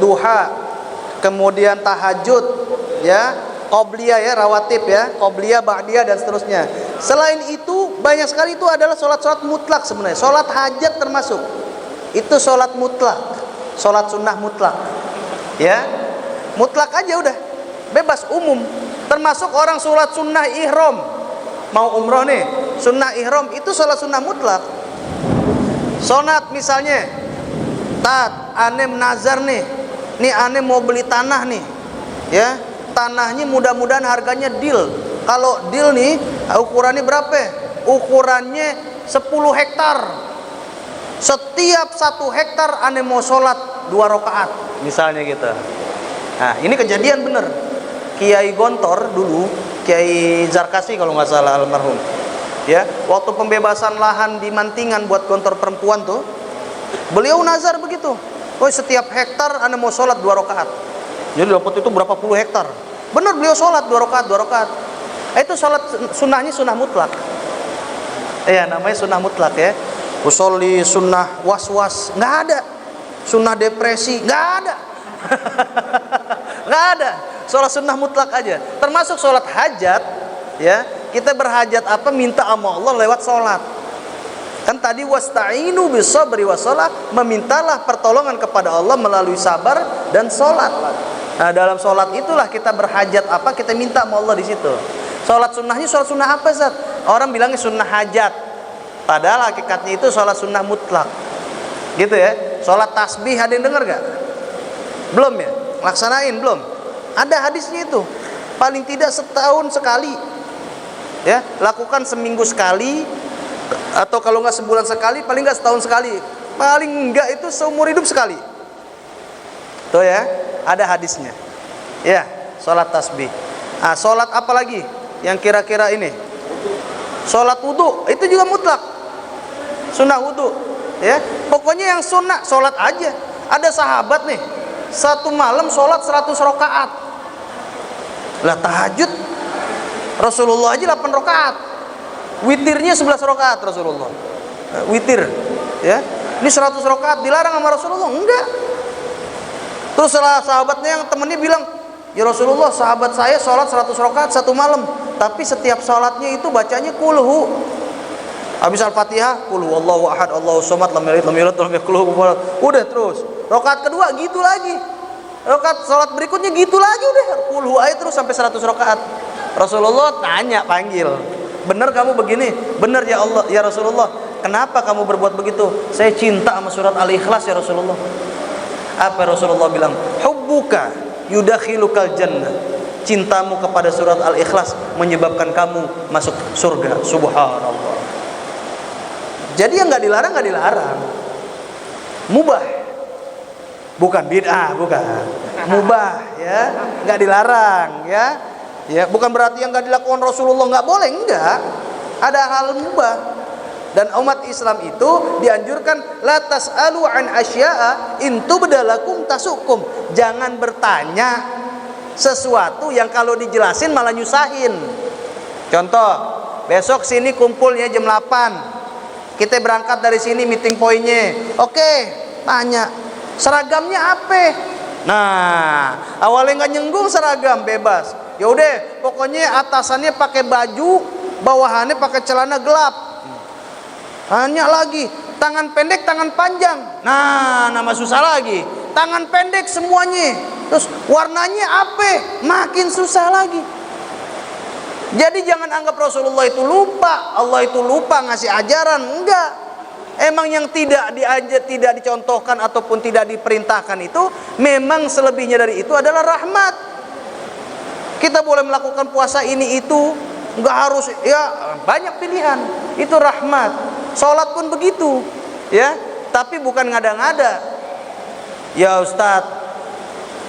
duha, kemudian tahajud, ya, qobliyah ya, rawatib ya, qobliyah, ba'diyah dan seterusnya. Selain itu banyak sekali itu adalah sholat-sholat mutlak sebenarnya. Sholat hajat termasuk, itu sholat mutlak, sholat sunnah mutlak. Ya, mutlak aja udah, bebas, umum. Termasuk orang sholat sunnah ihram, mau umroh nih, sunnah ihram itu sholat sunnah mutlak. Sholat misalnya, ane nazar nih ane mau beli tanah nih, ya, tanahnya mudah-mudahan harganya deal. Kalau deal nih, ukurannya berapa? Ukurannya 10 hektar. Setiap 1 hektar ane mau sholat 2 rakaat misalnya gitu. Nah ini kejadian bener. Kiai Gontor dulu, Kiai Zarkasi kalau nggak salah almarhum, ya, waktu pembebasan lahan di Mantingan buat Gontor perempuan tuh, beliau nazar begitu. Oh setiap hektar ane mau sholat 2 rakaat. Jadi dapat itu berapa puluh hektar. Bener beliau sholat 2 rakaat, 2 rakaat. Itu sholat sunnahnya sunnah mutlak. Ya namanya sunnah mutlak ya. Usolli sunnah was-was nggak ada, sunnah depresi nggak ada. Nggak ada, sholat sunnah mutlak aja. Termasuk sholat hajat ya, kita berhajat apa, minta sama Allah lewat sholat. Kan tadi wasta'inu bisabri wassalah, memintalah pertolongan kepada Allah melalui sabar dan sholat. Nah dalam sholat itulah kita berhajat apa, kita minta sama Allah di situ. Sholat sunnahnya sholat sunnah apa Zat? Orang bilangnya sunnah hajat, padahal hakikatnya itu sholat sunnah mutlak, gitu ya. Sholat tasbih ada yang dengar gak? Belum ya? Laksanain belum? Ada hadisnya itu. Paling tidak setahun sekali, ya, lakukan seminggu sekali, atau kalau nggak sebulan sekali, paling nggak setahun sekali, paling nggak itu seumur hidup sekali. Tuh ya, ada hadisnya. Ya, sholat tasbih. Ah, sholat apa lagi? Yang kira-kira ini? Sholat wudhu, itu juga mutlak. Sunnah wudhu, ya. Pokoknya yang sunnah, sholat aja. Ada sahabat nih, 1 malam sholat 100 rakaat. Lah tahajud Rasulullah aja 8 rakaat. Witirnya 11 rakaat Rasulullah. Witir, ya. Ini 100 rakaat dilarang sama Rasulullah? Enggak. Terus sahabatnya yang temennya bilang, ya Rasulullah, sahabat saya sholat 100 rakaat 1 malam, tapi setiap sholatnya itu bacanya kulhu. Habis Al-Fatihah, qul huwallahu ahad, Allahu somad, lam yalid lam yulad walam yakul lahu kufuwan ahad. Udah terus. Rakaat kedua gitu lagi. Rakaat salat berikutnya gitu lagi udah. Qul huwa ayat terus sampai 100 rakaat. Rasulullah tanya, panggil. Benar kamu begini? Benar ya Allah, ya Rasulullah. Kenapa kamu berbuat begitu? Saya cinta sama surat Al-Ikhlas ya Rasulullah. Apa Rasulullah bilang? Hubbuka yudakhilukal jannah. Cintamu kepada surat Al-Ikhlas menyebabkan kamu masuk surga. Subhanallah. Jadi yang nggak dilarang, nggak dilarang, mubah, bukan bid'ah, bukan, mubah, ya, nggak dilarang, ya, ya, bukan berarti yang nggak dilakukan Rasulullah nggak boleh, enggak, ada hal mubah. Dan umat Islam itu dianjurkan la tas'alu an asya'a in tubdalakum tasukum, jangan bertanya sesuatu yang kalau dijelasin malah nyusahin. Contoh, besok sini kumpulnya jam 8. Kita berangkat dari sini meeting poinnya. Oke, tanya seragamnya apa? Nah, awalnya nggak nyenggung seragam, bebas. Ya udah, pokoknya atasannya pakai baju, bawahannya pakai celana gelap. Tanya lagi, tangan pendek, tangan panjang. Nah, nama susah lagi. Tangan pendek semuanya. Terus warnanya apa? Makin susah lagi. Jadi jangan anggap Rasulullah itu lupa, Allah itu lupa ngasih ajaran, enggak. Emang yang tidak diajar, tidak dicontohkan ataupun tidak diperintahkan itu memang selebihnya dari itu adalah rahmat. Kita boleh melakukan puasa ini itu, enggak harus, ya banyak pilihan. Itu rahmat. Sholat pun begitu, ya. Tapi bukan ngada-ngada. Ya Ustadz,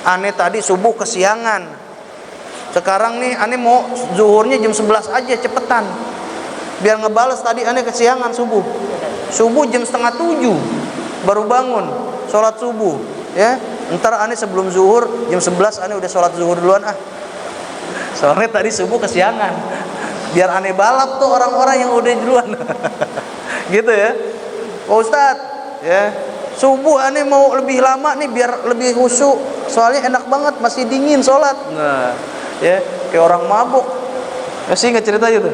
aneh tadi subuh kesiangan. Sekarang nih aneh mau zuhurnya jam 11 aja, cepetan. Biar ngebales tadi aneh kesiangan subuh. Subuh jam 6:30 baru bangun, sholat subuh, ya. Ntar aneh sebelum zuhur jam 11 aneh udah sholat zuhur duluan ah. Soalnya tadi subuh kesiangan. Biar aneh balap tuh orang-orang yang udah duluan. Gitu ya. Pak Ustadz, ya. Subuh aneh mau lebih lama nih biar lebih khusyuk. Soalnya enak banget, masih dingin sholat. Nah, ya, kayak orang mabuk. Masih ingat cerita itu?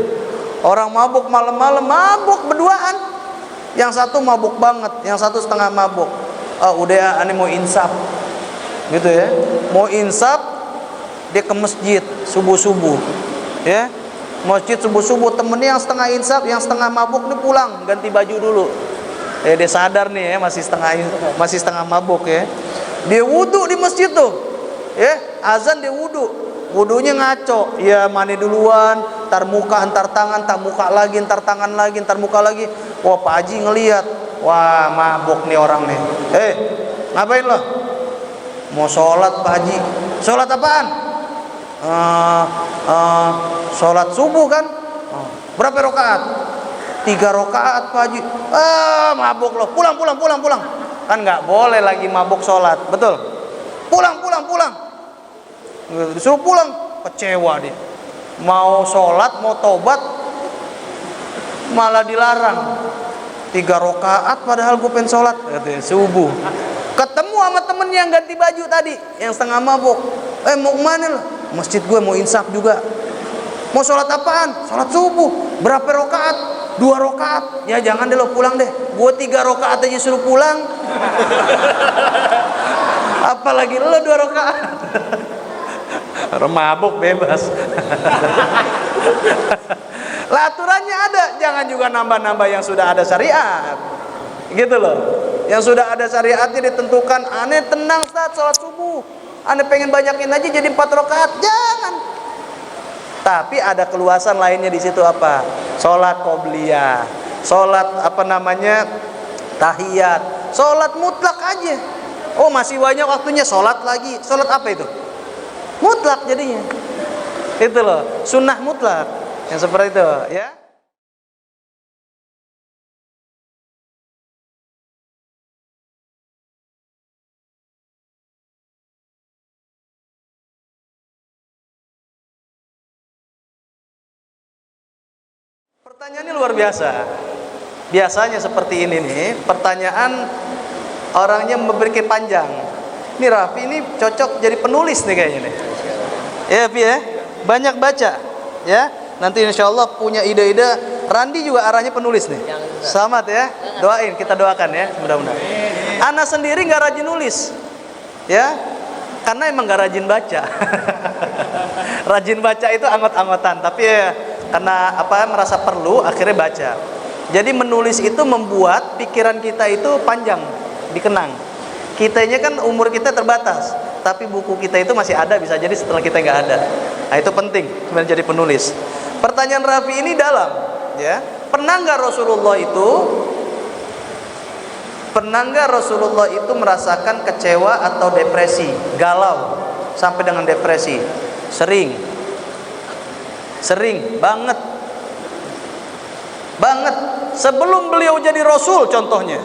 Orang mabuk malam-malam, mabuk berduaan. Yang satu mabuk banget, yang satu setengah mabuk. Oh, udah aneh mau insaf. Gitu ya. Mau insaf, dia ke masjid subuh-subuh. Ya. Masjid subuh-subuh, temennya yang setengah insaf, yang setengah mabuk nih pulang, ganti baju dulu. Dia sadar nih ya, masih setengah mabuk ya. Dia wudhu di masjid tuh. Ya, azan dia wudhu. Wudunya ngaco, ya mandi duluan, ntar muka, ntar tangan, ntar muka lagi, ntar tangan lagi, ntar muka lagi. Wah Pak Haji ngelihat, Wah, mabuk nih orang nih. Ngapain lo? Mau sholat Pak Haji. Sholat apaan? Sholat subuh kan? Berapa rakaat? 3 rakaat Pak Haji. Mabuk lo. Pulang. Kan nggak boleh lagi mabuk sholat, betul? Pulang. Disuruh pulang, kecewa dia. Mau sholat, mau tobat, malah dilarang. 3 rakaat padahal gue pengen sholat, katanya subuh. Ketemu sama temen yang ganti baju tadi, yang setengah mabuk. Mau kemana lo? Masjid gue mau insaf juga. Mau sholat apaan? Sholat subuh. Berapa rakaat? 2 rakaat. Ya jangan deh lo, pulang deh. Gue 3 rakaat aja suruh pulang. Apalagi lo 2 rakaat. Orang mabuk bebas. Lah aturannya ada, jangan juga nambah-nambah yang sudah ada syariat. Gitu loh. Yang sudah ada syariatnya ditentukan. Aneh tenang saat sholat subuh. Aneh pengen banyakin aja jadi 4 rakaat. Jangan. Tapi ada keluasan lainnya di situ apa? Sholat qobliyah, sholat tahiyat, sholat mutlak aja. Oh masih banyak waktunya, sholat lagi. Sholat apa itu? Mutlak jadinya. Itu loh, sunnah mutlak. Yang seperti itu, ya. Pertanyaannya luar biasa. Biasanya seperti ini nih, pertanyaan orangnya berpikir panjang. Ini Raffi ini cocok jadi penulis nih kayaknya nih. Ya, Pi ya. Banyak baca, ya. Nanti insya Allah punya ide-ide. Randi juga arahnya penulis nih. Selamat ya. Doain, kita doakan ya, mudah-mudahan. Ana sendiri nggak rajin nulis, ya. Karena emang nggak rajin baca. Rajin baca itu anggot-anggotan, tapi ya, karena merasa perlu akhirnya baca. Jadi menulis itu membuat pikiran kita itu panjang, dikenang. Kitanya kan umur kita terbatas, tapi buku kita itu masih ada, bisa jadi setelah kita nggak ada. Nah itu penting sebenarnya jadi penulis. Pertanyaan Raffi ini dalam, ya. Pernah nggak Rasulullah itu merasakan kecewa atau depresi, galau sampai dengan depresi? Sering banget. Sebelum beliau jadi Rasul contohnya,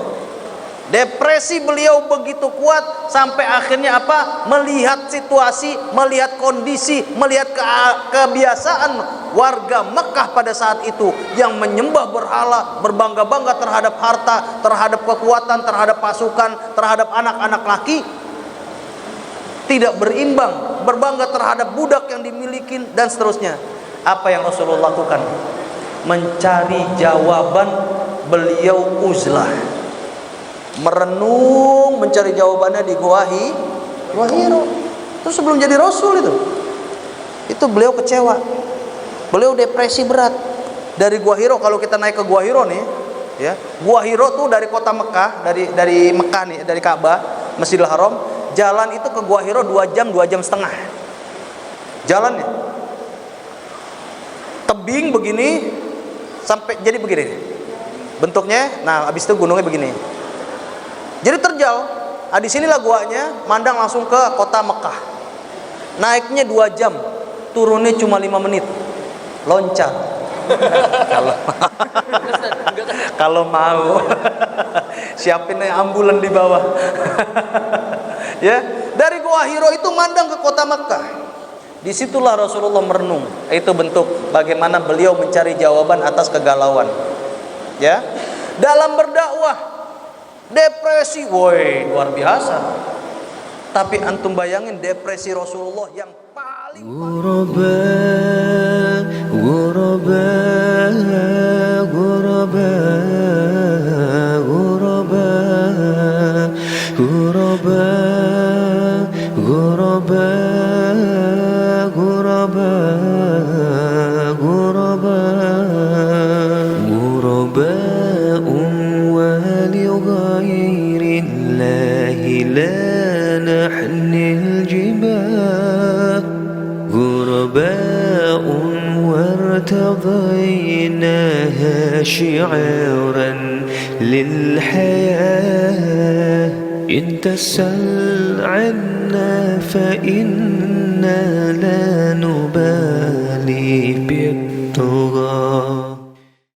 depresi beliau begitu kuat sampai akhirnya melihat situasi, melihat kondisi, melihat kebiasaan warga Mekah pada saat itu yang menyembah berhala, berbangga-bangga terhadap harta, terhadap kekuatan, terhadap pasukan, terhadap anak-anak laki, tidak berimbang, berbangga terhadap budak yang dimiliki dan seterusnya. Apa yang Rasulullah lakukan? Mencari jawaban. Beliau uzlah, merenung, mencari jawabannya di Gua Hiro. Itu sebelum jadi Rasul itu beliau kecewa, beliau depresi berat. Dari Gua Hiro, kalau kita naik ke Gua Hiro nih, ya, Gua Hiro tuh dari kota Mekah, dari Mekah nih, dari Ka'bah, Masjidil Haram, jalan itu ke Gua Hiro 2 jam setengah. Jalannya tebing begini sampai jadi begini bentuknya. Nah, habis itu gunungnya begini. Jadi terjal. Nah, di sinilah guanya, mandang langsung ke kota Mekah. Naiknya 2 jam, turunnya cuma 5 menit. Loncat. Kalau mau. Siapin ambulan di bawah. Ya, dari Gua Hiro itu mandang ke kota Mekah. Disitulah Rasulullah merenung. Itu bentuk bagaimana beliau mencari jawaban atas kegalauan. Ya, dalam berdakwah, depresi, woi luar biasa. Tapi antum bayangin depresi Rasulullah yang paling لا نحمل الجباه غرباء وارتضيناها شعارا للحياة إن تسل عنا فإنا لا نبالي بالطغى